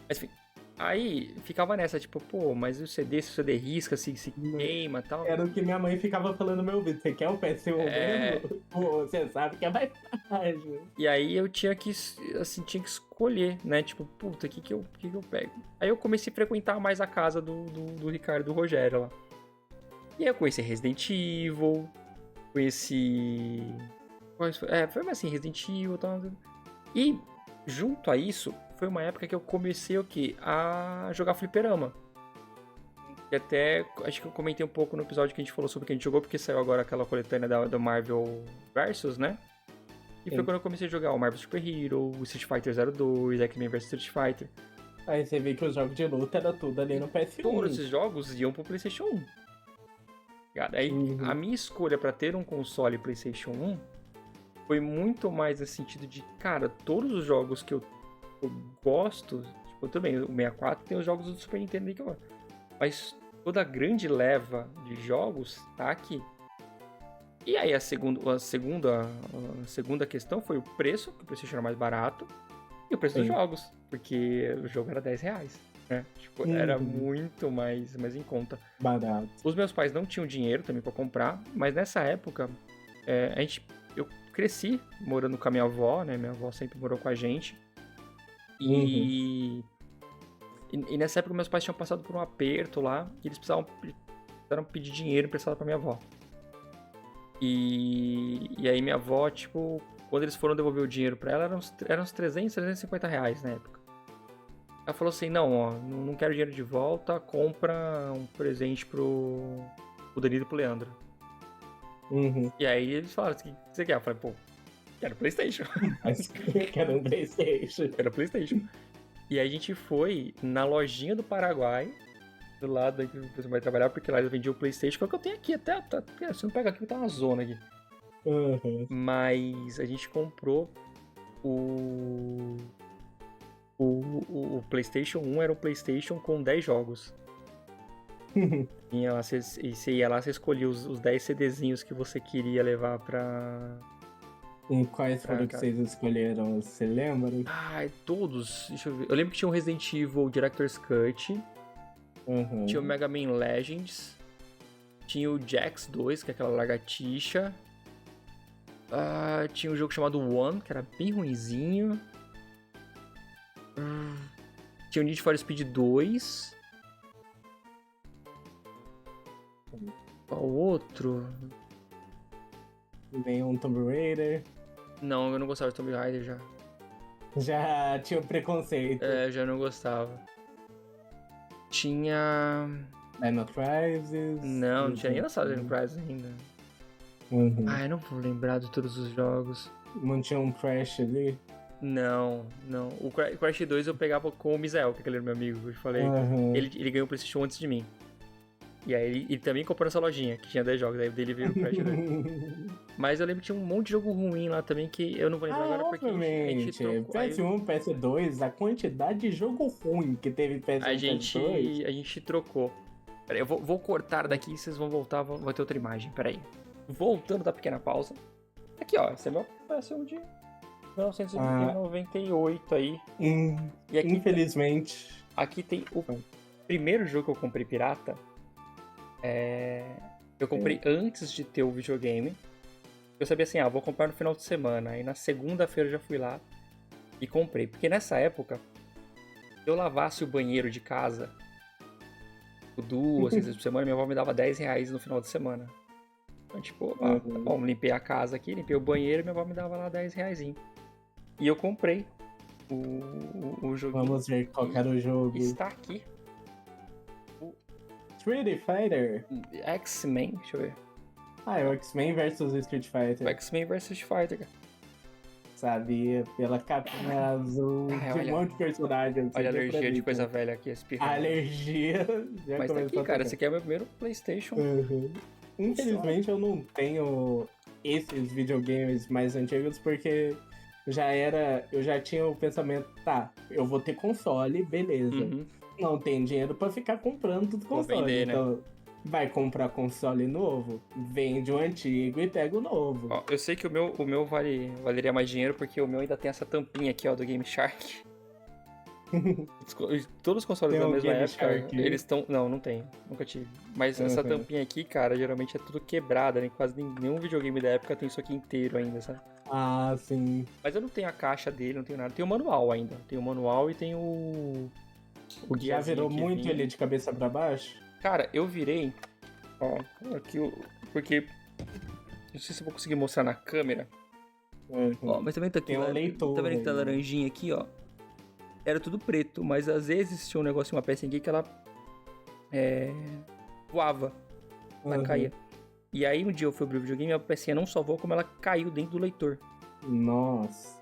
Mas enfim, aí ficava nessa, tipo, pô, mas se o CD risca, se queima e tal. Era o que minha mãe ficava falando no meu ouvido. Você quer o PS1 É, mesmo? Pô, você sabe que é mais fácil. E aí eu tinha que escolher, né? Tipo, puta, o que eu pego? Aí eu comecei a frequentar mais a casa do Ricardo e do Rogério lá. E aí eu conheci Resident Evil, conheci Foi mais assim, Resident Evil e tal. E, junto a isso, foi uma época que eu comecei o quê? A jogar fliperama. E até, acho que eu comentei um pouco no episódio que a gente falou sobre o que a gente jogou, porque saiu agora aquela coletânea da Marvel Versus, né? E foi quando eu comecei a jogar o Marvel Super Hero, o Street Fighter 02, X-Men vs Street Fighter. Aí você vê que os jogos de luta era tudo ali no PS1. Todos esses jogos iam pro PlayStation 1. Aí, a minha escolha pra ter um console PlayStation 1 foi muito mais no sentido de, cara, todos os jogos que eu gosto, tipo, também, o 64 tem os jogos do Super Nintendo aí que eu gosto. Mas toda a grande leva de jogos tá aqui. E aí a segunda questão foi o preço, que o PlayStation era mais barato, e o preço dos jogos, porque o jogo era R$10, né? Tipo, era muito mais em conta. Barato. Os meus pais não tinham dinheiro também pra comprar, mas nessa época, eu cresci morando com a minha avó, né? Minha avó sempre morou com a gente. E nessa época meus pais tinham passado por um aperto lá, e eles precisaram pedir dinheiro emprestado pra minha avó. E aí minha avó, tipo, quando eles foram devolver o dinheiro pra ela, eram uns 300, 350 reais na época. Ela falou assim, não quero dinheiro de volta, compra um presente pro Danilo e pro Leandro. E aí eles falaram, o que você quer? Eu falei, pô, quero PlayStation. Quero um PlayStation. Quero PlayStation. E aí a gente foi na lojinha do Paraguai, do lado que você vai trabalhar, porque lá eles vendiam o PlayStation, que é o que eu tenho aqui até. Se não pega aqui, tá uma zona aqui. Mas a gente comprou o PlayStation 1 era um PlayStation com 10 jogos. Você ia lá, você escolhia os 10 CDzinhos que você queria levar pra... E quais foram que vocês escolheram? Você lembra? Todos. Deixa eu ver. Eu lembro que tinha o Resident Evil Director's Cut. Tinha o Mega Man Legends. Tinha o Jax 2, que é aquela lagartixa. Tinha um jogo chamado One, que era bem ruinzinho. Tinha o Need for Speed 2. Qual outro? Nenhum Tomb Raider. Não, eu não gostava de Tomb Raider já. Já tinha o preconceito. Já não gostava. Tinha... Dino Crisis. Não tinha nem lançado Dino Crisis ainda. Eu não vou lembrar de todos os jogos. Não tinha um Crash ali? Não. O Crash 2 eu pegava com o Misael, que aquele era meu amigo, eu te falei. Ele ganhou o PlayStation antes de mim. E aí ele também comprou nessa lojinha, que tinha 10 jogos, aí dele veio o Crash 2. Mas eu lembro que tinha um monte de jogo ruim lá também, que eu não vou lembrar agora porque a gente trocou. PS1, PS2, a quantidade de jogo ruim que teve PS1 PS2... A gente trocou. Peraí, eu vou cortar daqui e vocês vão voltar, vai ter outra imagem, peraí. Voltando da pequena pausa. Aqui, ó, esse é meu PS1 de 1998 aí. E aqui, infelizmente... Aqui tem o primeiro jogo que eu comprei pirata. Eu comprei antes de ter o videogame. Eu sabia assim, vou comprar no final de semana. Aí na segunda-feira eu já fui lá e comprei. Porque nessa época, se eu lavasse o banheiro de casa 2 vezes por semana, minha avó me dava R$10 no final de semana. Então, tipo, tá bom, limpei a casa aqui, limpei o banheiro e minha avó me dava lá R$10. E eu comprei o joguinho. Vamos ver qual era o jogo. Está aqui. Street Fighter. X-Men, deixa eu ver. É o X-Men versus Street Fighter. O X-Men versus Street Fighter, cara. Sabia, pela capinha azul, de um monte de personagens. Olha a alergia de coisa velha aqui, espirrando. A alergia já Mas tá aqui, cara, esse aqui é o meu primeiro PlayStation. Infelizmente eu não tenho esses videogames mais antigos, porque eu já tinha o pensamento, eu vou ter console, beleza. Não tem dinheiro pra ficar comprando tudo console. Vender, então, né? vai comprar console novo, vende o antigo e pega o novo. Ó, eu sei que o meu valeria mais dinheiro, porque o meu ainda tem essa tampinha aqui, ó, do Game Shark. Todos os consoles tem da mesma Game época, Shark. Eles estão... Não tem. Nunca tive. Mas essa tampinha aqui, cara, geralmente é tudo quebrada, né? Quase nenhum videogame da época tem isso aqui inteiro ainda, sabe? Ah, sim. Mas eu não tenho a caixa dele, não tenho nada. Tem o manual ainda. Tem o manual e tem o Já virou muito ele de cabeça pra baixo? Cara, eu virei... Ó, aqui porque... Não sei se eu vou conseguir mostrar na câmera. Ó, mas também tá aqui, Tem um leitor. tá vendo que tá aí, né? laranjinha aqui, ó? Era tudo preto, mas às vezes tinha um negocinho, uma pecinha aqui que ela voava, ela caía. E aí um dia eu fui abrir o videogame e a pecinha não só voou, como ela caiu dentro do leitor. Nossa.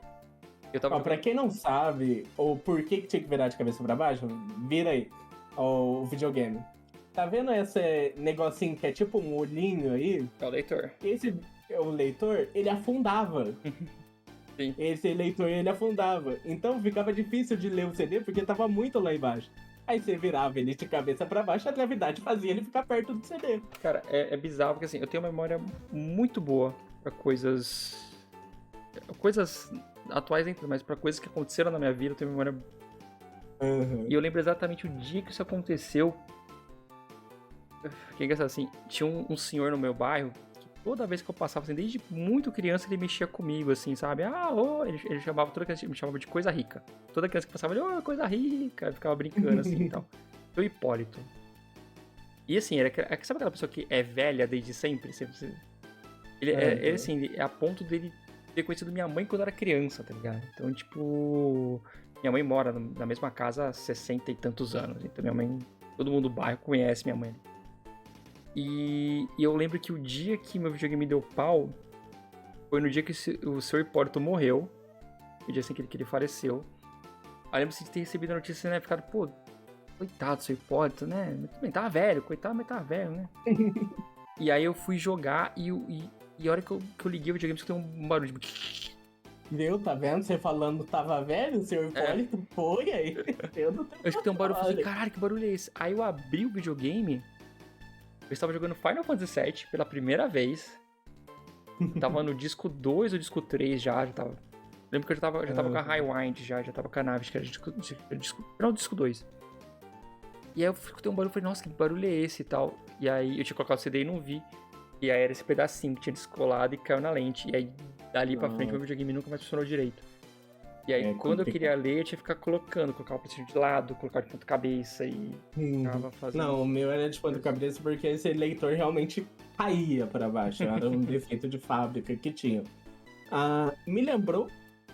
Eu tava Ó, pra quem não sabe, ou por que tinha que virar de cabeça pra baixo, vira aí ó, o videogame. Tá vendo esse negocinho que é tipo um olhinho aí? É o leitor. Esse, o leitor, ele afundava. Sim. Esse leitor, ele afundava. Então ficava difícil de ler o CD porque tava muito lá embaixo. Aí você virava ele de cabeça pra baixo, a gravidade fazia ele ficar perto do CD. Cara, é bizarro, porque assim, eu tenho uma memória muito boa pra coisas atuais dentro, mas pra coisas que aconteceram na minha vida, eu tenho uma memória. E eu lembro exatamente o dia que isso aconteceu. Que é engraçado, assim, tinha um senhor no meu bairro que toda vez que eu passava, assim, desde muito criança, ele mexia comigo, assim, sabe? Ele chamava toda criança, me chamava de coisa rica. Toda criança que passava, ele, coisa rica, eu ficava brincando, assim, e tal. O Hipólito. E assim, sabe aquela pessoa que é velha desde sempre? Ele assim, é a ponto dele ter conhecido minha mãe quando eu era criança, tá ligado? Então, tipo, minha mãe mora na mesma casa há 60 e tantos anos. Então, minha mãe, todo mundo do bairro conhece minha mãe. E eu lembro que o dia que meu videogame deu pau foi no dia que o seu Hipólito morreu. O dia assim que ele faleceu. Aí eu lembro de ter recebido a notícia, né? Ficado, pô, coitado do seu Hipólito, né? Também tava velho, coitado, mas tava velho, né? E aí eu fui jogar e a hora que eu liguei o videogame, escutei um barulho de... Viu? Tá vendo? Você falando tava velho, o senhor Hipólito foi aí. Eu escutei um barulho e falei, caralho, que barulho é esse? Aí eu abri o videogame, eu estava jogando Final Fantasy VII pela primeira vez. Tava no disco 2 ou disco 3 já tava... Lembro que eu já tava com a Highwind já tava com a nave, acho que era disco 2. E aí eu escutei um barulho e falei, nossa, que barulho é esse e tal? E aí eu tinha colocado o CD e não vi. E aí era esse pedacinho que tinha descolado e caiu na lente. E aí dali pra frente meu videogame nunca mais funcionou direito. E aí quando eu queria ler, eu tinha que ficar colocando, colocar o PlayStation de lado, colocar de ponta cabeça e ficava fazendo. Não, o meu era de ponta cabeça porque esse leitor realmente caía pra baixo. Era um defeito de fábrica que tinha. Me lembrou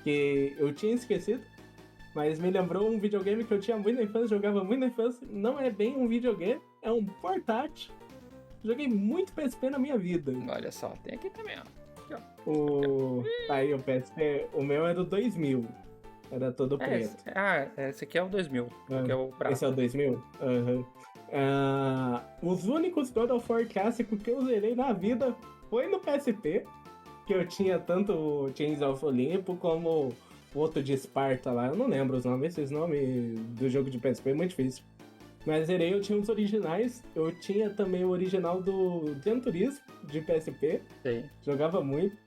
que eu tinha esquecido, mas me lembrou um videogame que eu tinha muito na infância, jogava muito na infância. Não é bem um videogame, é um portátil. Joguei muito PSP na minha vida. Olha só, tem aqui também, ó. Aí o PSP, o meu é do 2000. Era todo preto. Esse aqui é o 2000, que é o prata. Esse é o 2000? Os únicos God of War clássicos que eu zerei na vida foi no PSP, que eu tinha tanto o Chains of Olympus como o outro de Esparta lá. Eu não lembro os nomes, esses nomes do jogo de PSP é muito difícil. Mas zerei, eu tinha os originais. Eu tinha também o original do Gran Turismo de PSP. Sim. Jogava muito.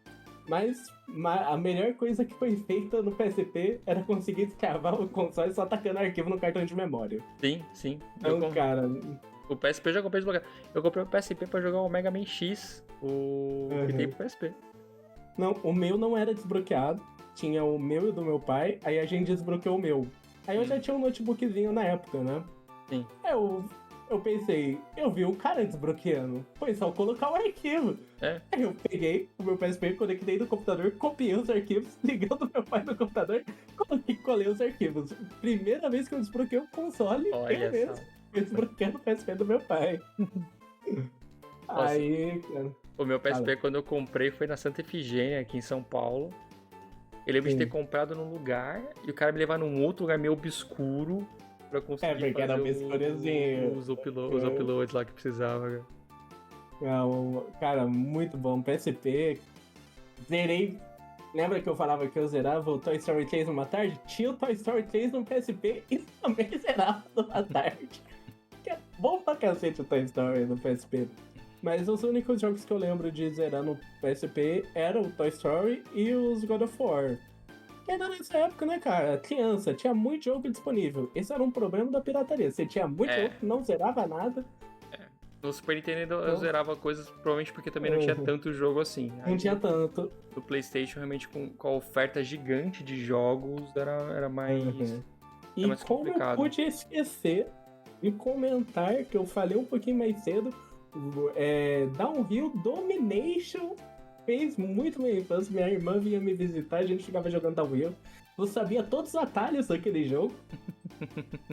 Mas a melhor coisa que foi feita no PSP era conseguir escavar o console só tacando arquivo no cartão de memória. Sim. Então, cara... O PSP eu já comprei desbloqueado. Eu comprei o PSP pra jogar o Mega Man X, que tem pro PSP. Não, o meu não era desbloqueado. Tinha o meu e o do meu pai. Aí a gente desbloqueou o meu. Aí eu já tinha um notebookzinho na época, né? Sim. Eu pensei, eu vi o cara desbloqueando. Foi só colocar o arquivo. Aí eu peguei o meu PSP, conectei no computador, copiei os arquivos, liguei o do meu pai no computador, colei os arquivos. Primeira vez que eu desbloqueei o console, eu mesmo. Eu desbloqueei o PSP do meu pai. Aí, cara... O meu PSP, quando eu comprei, foi na Santa Efigênia, aqui em São Paulo. Eu lembro de ter comprado num lugar e o cara me levar num outro lugar meio obscuro pra conseguir porque fazer era os uploads lá que precisava. Cara, muito bom. PSP, zerei. Lembra que eu falava que eu zerava o Toy Story 3 numa tarde? Tinha o Toy Story 3 no PSP e também zerava numa tarde. Que é bom pra cacete o Toy Story no PSP. Mas os únicos jogos que eu lembro de zerar no PSP eram o Toy Story e os God of War. Que era nessa época, né, cara? Criança, tinha muito jogo disponível. Esse era um problema da pirataria. Você tinha muito jogo, não zerava nada. No Super Nintendo eu zerava coisas, provavelmente porque também não tinha tanto jogo assim. Não tinha tanto. No PlayStation, realmente, com a oferta gigante de jogos, era mais. E mais como complicado. eu pude esquecer de comentar, que eu falei um pouquinho mais cedo, Downhill Domination fez muito minha infância. Minha irmã vinha me visitar, a gente ficava jogando downhill. Eu sabia todos os atalhos daquele jogo.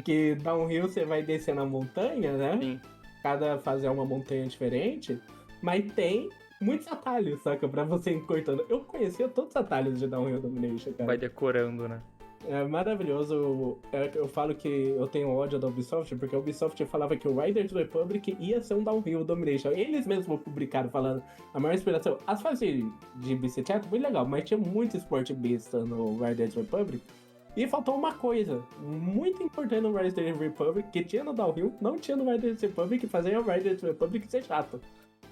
Que downhill você vai descer na montanha, né? Sim. Cada fase é uma montanha diferente. Mas tem muitos atalhos, saca? Pra você ir cortando. Eu conhecia todos os atalhos de Downhill Domination, cara. Vai decorando, né? É maravilhoso. Eu falo que eu tenho ódio da Ubisoft, porque a Ubisoft falava que o Riders Republic ia ser um Downhill Domination. Eles mesmos publicaram falando a maior inspiração. As fases de bicicleta, muito legal, mas tinha muito esporte besta no Riders Republic. E faltou uma coisa muito importante no Riders Republic, que tinha no Downhill, não tinha no Riders Republic, que fazia o Riders Republic ser chato.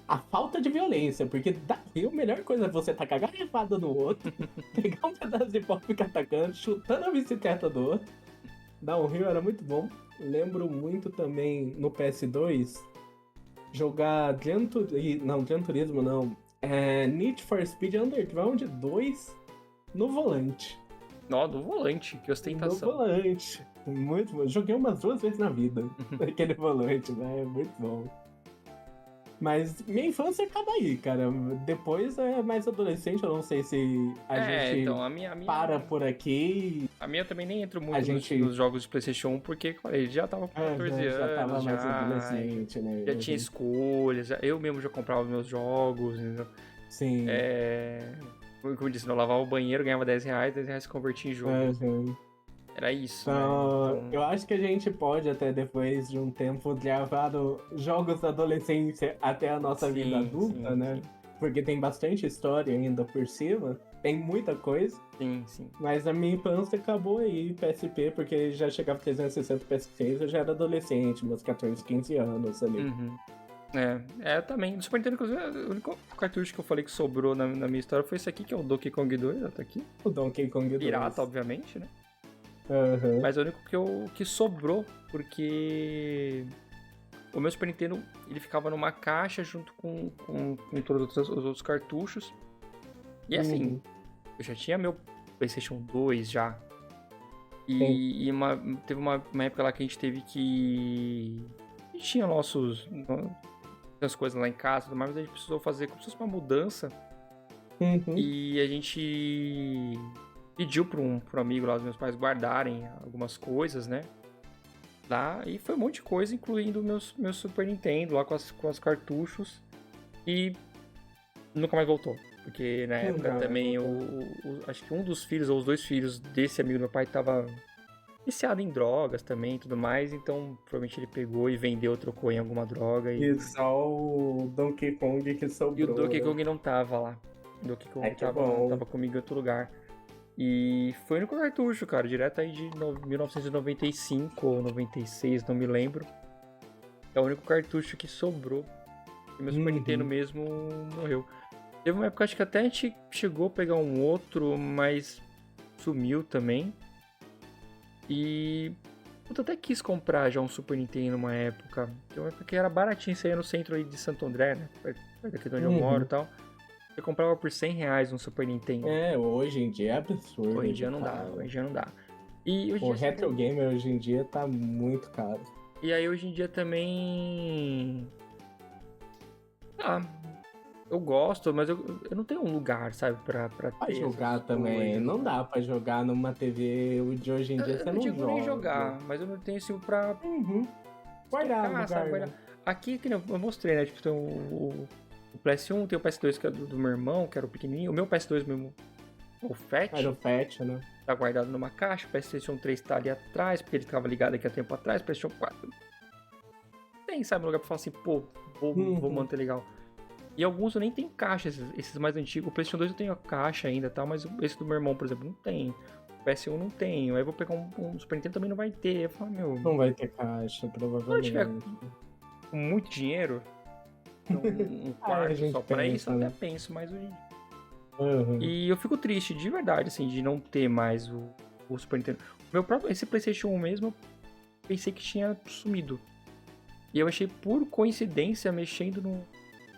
A falta de violência, porque daí a melhor coisa é você tacar garrafada no outro, pegar um pedaço de pau e ficar atacando, chutando a bicicleta do outro. Downhill era muito bom. Lembro muito também no PS2 jogar Gran Turismo não. Need for Speed Underground 2 no volante. Nó, no volante, que ostentação. No volante. Muito bom. Joguei umas 2 vezes na vida aquele volante, né? É muito bom. Mas minha infância acaba aí, cara. Depois é mais adolescente, eu não sei se a gente então, a minha para por aqui. A minha também nem entra muito gente... nos jogos de PlayStation 1, porque ele já tava com 14 anos. Já tava mais adolescente, né? Já tinha escolhas, eu mesmo já comprava os meus jogos. Entendeu? Sim. Como eu disse, eu lavava o banheiro, ganhava R$10 se convertia em jogo. Era isso. Então, eu acho que a gente pode até depois de um tempo gravar jogos da adolescência até a nossa vida adulta, né? Sim. Porque tem bastante história ainda por cima. Tem muita coisa. Sim. Mas a minha infância acabou aí, PSP, porque já chegava 360 PS6, eu já era adolescente, meus 14, 15 anos ali. Eu também. No Super Nintendo, inclusive, o único cartucho que eu falei que sobrou na minha história foi esse aqui, que é o Donkey Kong 2, tá aqui. O Donkey Kong 2. Pirata, obviamente, né? Uhum. Mas é o único que sobrou, porque o meu Super Nintendo ele ficava numa caixa junto com todos os outros cartuchos. E assim, eu já tinha meu PlayStation 2 já. E teve uma época lá que a gente teve que... A gente tinha as coisas lá em casa, mas a gente precisou fazer como se fosse uma mudança. E a gente pediu para um amigo lá, os meus pais guardarem algumas coisas, né? Lá, e foi um monte de coisa, incluindo meu Super Nintendo lá com os cartuchos. E nunca mais voltou. Porque na época também, acho que um dos filhos, ou os 2 filhos desse amigo do meu pai tava viciado em drogas também e tudo mais. Então, provavelmente ele pegou e vendeu, trocou em alguma droga. E só o Donkey Kong que sobrou. E o Donkey Kong não tava lá. O Donkey Kong tava comigo em outro lugar. E foi no cartucho, cara, direto aí de 1995 ou 96, não me lembro. É o único cartucho que sobrou. E meu Super Nintendo mesmo morreu. Teve uma época, acho que até a gente chegou a pegar um outro, mas sumiu também. E eu até quis comprar já um Super Nintendo numa época. Porque era baratinho, saía no centro aí de Santo André, né? Perto aqui de onde eu moro e tal. Eu comprava por R$100 um Super Nintendo. Hoje em dia é absurdo. Hoje em dia não dá. E hoje o retro gamer hoje em dia tá muito caro. E aí hoje em dia também... eu gosto, mas eu não tenho um lugar, sabe, pra ter jogar também. Coisas. Não dá pra jogar numa TV de hoje em dia, você não joga. Eu não digo nem jogar, mas eu não tenho assim pra... Guardar. Aqui, que eu mostrei, né, tipo, tem o PS1, tem o PS2 que é do meu irmão, que era o pequenininho. O meu PS2 mesmo, o Fat. Era o Fat, né? Tá guardado numa caixa. O PlayStation 3 tá ali atrás, porque ele ficava ligado aqui há tempo atrás. O PlayStation 4 tem, sabe, um lugar pra falar assim, pô, vou manter legal. E alguns eu nem tem caixa, esses mais antigos. O PlayStation 2 eu tenho a caixa ainda, tá? Mas esse do meu irmão, por exemplo, não tem. O PS1 não tem. Aí eu vou pegar um Super Nintendo, também não vai ter. Eu falo, não vai ter caixa, provavelmente. Se eu tiver com muito dinheiro, um quarto só pra isso, eu até penso, mas hoje... E eu fico triste, de verdade, assim, de não ter mais o Super Nintendo. Esse PlayStation 1 mesmo, eu pensei que tinha sumido. E eu achei por coincidência, mexendo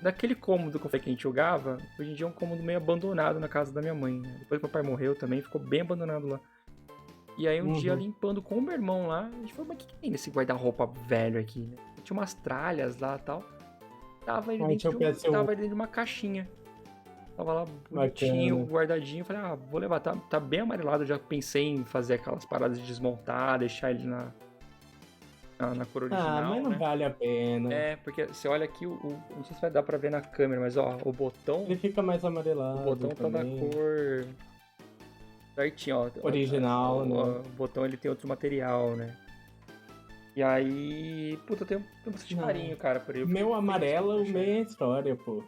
naquele cômodo que a gente jogava. Hoje em dia é um cômodo meio abandonado na casa da minha mãe, né? Depois que meu pai morreu também, ficou bem abandonado lá. E aí um dia limpando com o meu irmão lá, a gente falou, mas o que tem nesse guarda-roupa velho aqui, né? Tinha umas tralhas lá e tal. Tava ele dentro de uma caixinha. Tava lá bonitinho, Bacana. guardadinho. Falei, vou levar. Tá bem amarelado. Já pensei em fazer aquelas paradas de desmontar, deixar ele na cor original, Mas não né? vale a pena. Porque você olha aqui, não sei se vai dar pra ver na câmera, mas ó, o botão Ele fica mais amarelado. O botão tá da também. cor certinho, ó. Original, né? O botão ele tem outro material, né? E aí, puta, eu tenho bastante carinho, cara, por ele. Meu amarelo, minha história, pô.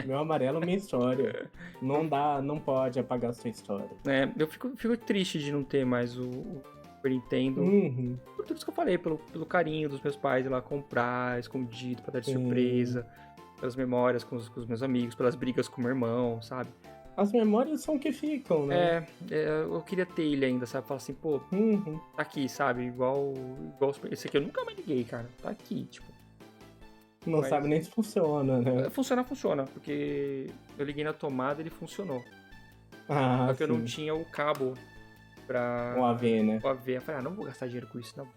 Meu amarelo, minha história. Não pode apagar a sua história. Eu fico triste de não ter mais o Super Nintendo. Por tudo isso que eu falei, pelo carinho dos meus pais ir lá comprar, escondido, pra dar de surpresa. Pelas memórias com os meus amigos, pelas brigas com o meu irmão, sabe? As memórias são que ficam, né? Eu queria ter ele ainda, sabe? Falar assim, pô, tá aqui, sabe? Igual esse aqui eu nunca mais liguei, cara. Tá aqui, tipo. Não sabe nem se funciona, né? Funciona, porque eu liguei na tomada e ele funcionou. Só que eu não tinha o cabo pra... O AV, né? O AV. Eu falei, não vou gastar dinheiro com isso, não.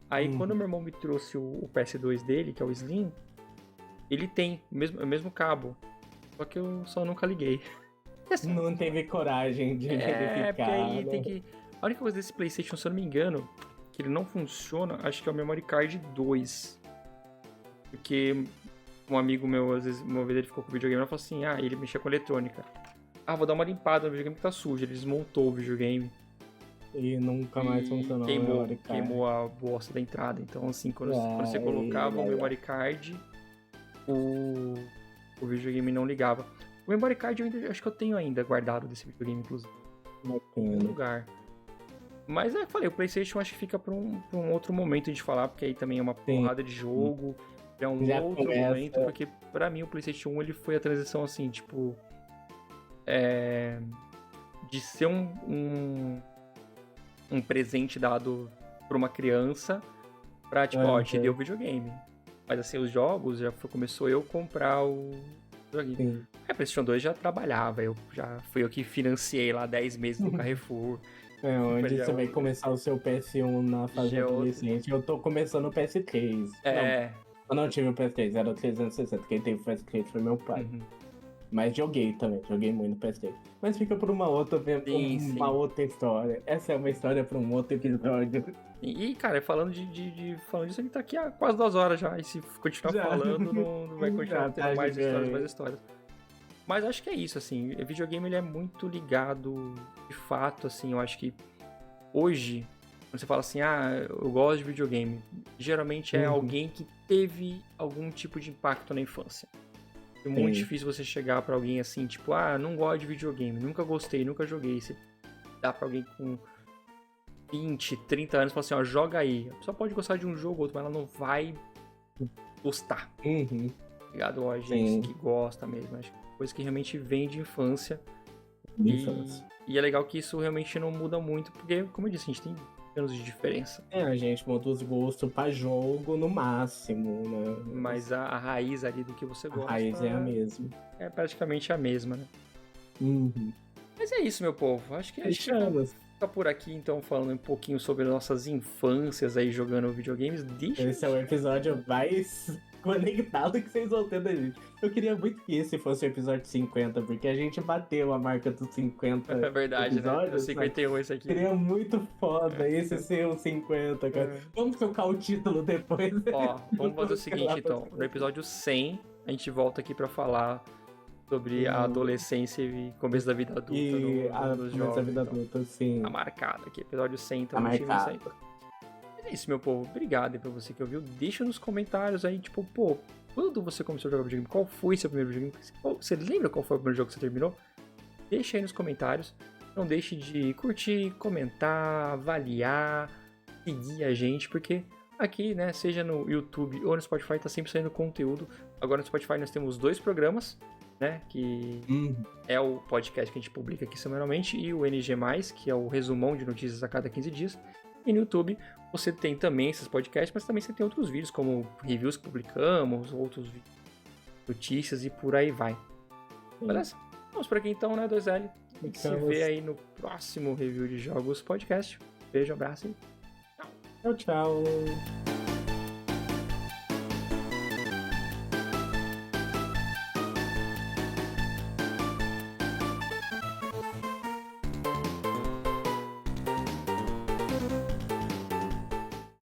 Aí, quando meu irmão me trouxe o PS2 dele, que é o Slim, ele tem o mesmo cabo. Só que eu só nunca liguei. Não teve coragem de verificar. Porque aí tem que... A única coisa desse PlayStation, se eu não me engano, que ele não funciona, acho que é o Memory Card 2. Porque um amigo meu, às vezes, uma vez ele ficou com o videogame, ele falou assim, ele mexia com eletrônica. Vou dar uma limpada no videogame que tá sujo. Ele desmontou o videogame. E nunca mais funcionou. Queimou a bosta da entrada. Então, assim, quando você colocava o Memory Card, o videogame não ligava. O Memory Card eu acho que eu tenho ainda guardado desse videogame, inclusive. Em lugar. Mas eu falei, o PlayStation acho que fica pra um outro momento de falar, porque aí também é uma porrada de jogo. É um outro momento, porque pra mim o PlayStation 1 ele foi a transição assim, tipo... de ser um presente dado pra uma criança pra, tipo, te deu o videogame. Mas assim, os jogos, começou eu comprar o joguinho. A PlayStation 2 já trabalhava, fui eu que financiei lá 10 meses no Carrefour. Onde você vai começar o seu PS1 na fase adolescente. Eu tô começando o PS3. Eu não tive o PS3, era o 360. Quem teve o PS3 foi meu pai. Mas joguei também, joguei muito no PS3. Mas fica por uma outra história. Essa é uma história pra um outro episódio. E, cara, falando disso, a gente tá aqui há quase 2 horas já. E se continuar falando, não vai continuar tendo mais histórias. Mas acho que é isso, assim. O videogame, ele é muito ligado, de fato, assim. Eu acho que hoje, quando você fala assim, eu gosto de videogame, geralmente é alguém que teve algum tipo de impacto na infância. É muito difícil você chegar pra alguém assim, tipo, não gosto de videogame, nunca gostei, nunca joguei. Você dá pra alguém com 20, 30 anos e fala assim, joga aí. A pessoa pode gostar de um jogo ou outro, mas ela não vai gostar. Ligado? Ó, gente que gosta mesmo. Acho que é coisa que realmente vem de infância. E é legal que isso realmente não muda muito, porque, como eu disse, a gente tem anos de diferença. A gente muda os gostos pra jogo no máximo, né? Mas a raiz ali do que você gosta... A raiz é a mesma. É praticamente a mesma, né? Mas é isso, meu povo. Acho que fica por aqui, então, falando um pouquinho sobre nossas infâncias aí jogando videogames. Esse é o episódio mais conectado que vocês vão ter da gente. Eu queria muito que esse fosse o episódio 50, porque a gente bateu a marca dos 50 É verdade, episódios, né? O 51 esse aqui. Seria muito foda esse ser o 50, cara. Vamos trocar o título depois. Vamos fazer o seguinte, então. No episódio 100, a gente volta aqui pra falar sobre a adolescência e começo da vida adulta nos jogos. Da vida adulta, sim. Tá marcado aqui, episódio 100, então. Tá marcado. É isso, meu povo. Obrigado aí pra você que ouviu. Deixa nos comentários aí, tipo, quando você começou a jogar videogame? Qual foi seu primeiro videogame? Você lembra qual foi o primeiro jogo que você terminou? Deixa aí nos comentários. Não deixe de curtir, comentar, avaliar, seguir a gente, porque aqui, né, seja no YouTube ou no Spotify, tá sempre saindo conteúdo. Agora no Spotify nós temos 2 programas, né, que é o podcast que a gente publica aqui semanalmente, e o NG+, que é o resumão de notícias a cada 15 dias. E no YouTube você tem também esses podcasts, mas também você tem outros vídeos, como reviews que publicamos, outros vídeos, notícias e por aí vai. Beleza? Vamos por aqui então, né, 2L? A gente se vê aí no próximo review de jogos podcast. Beijo, abraço e tchau. Tchau.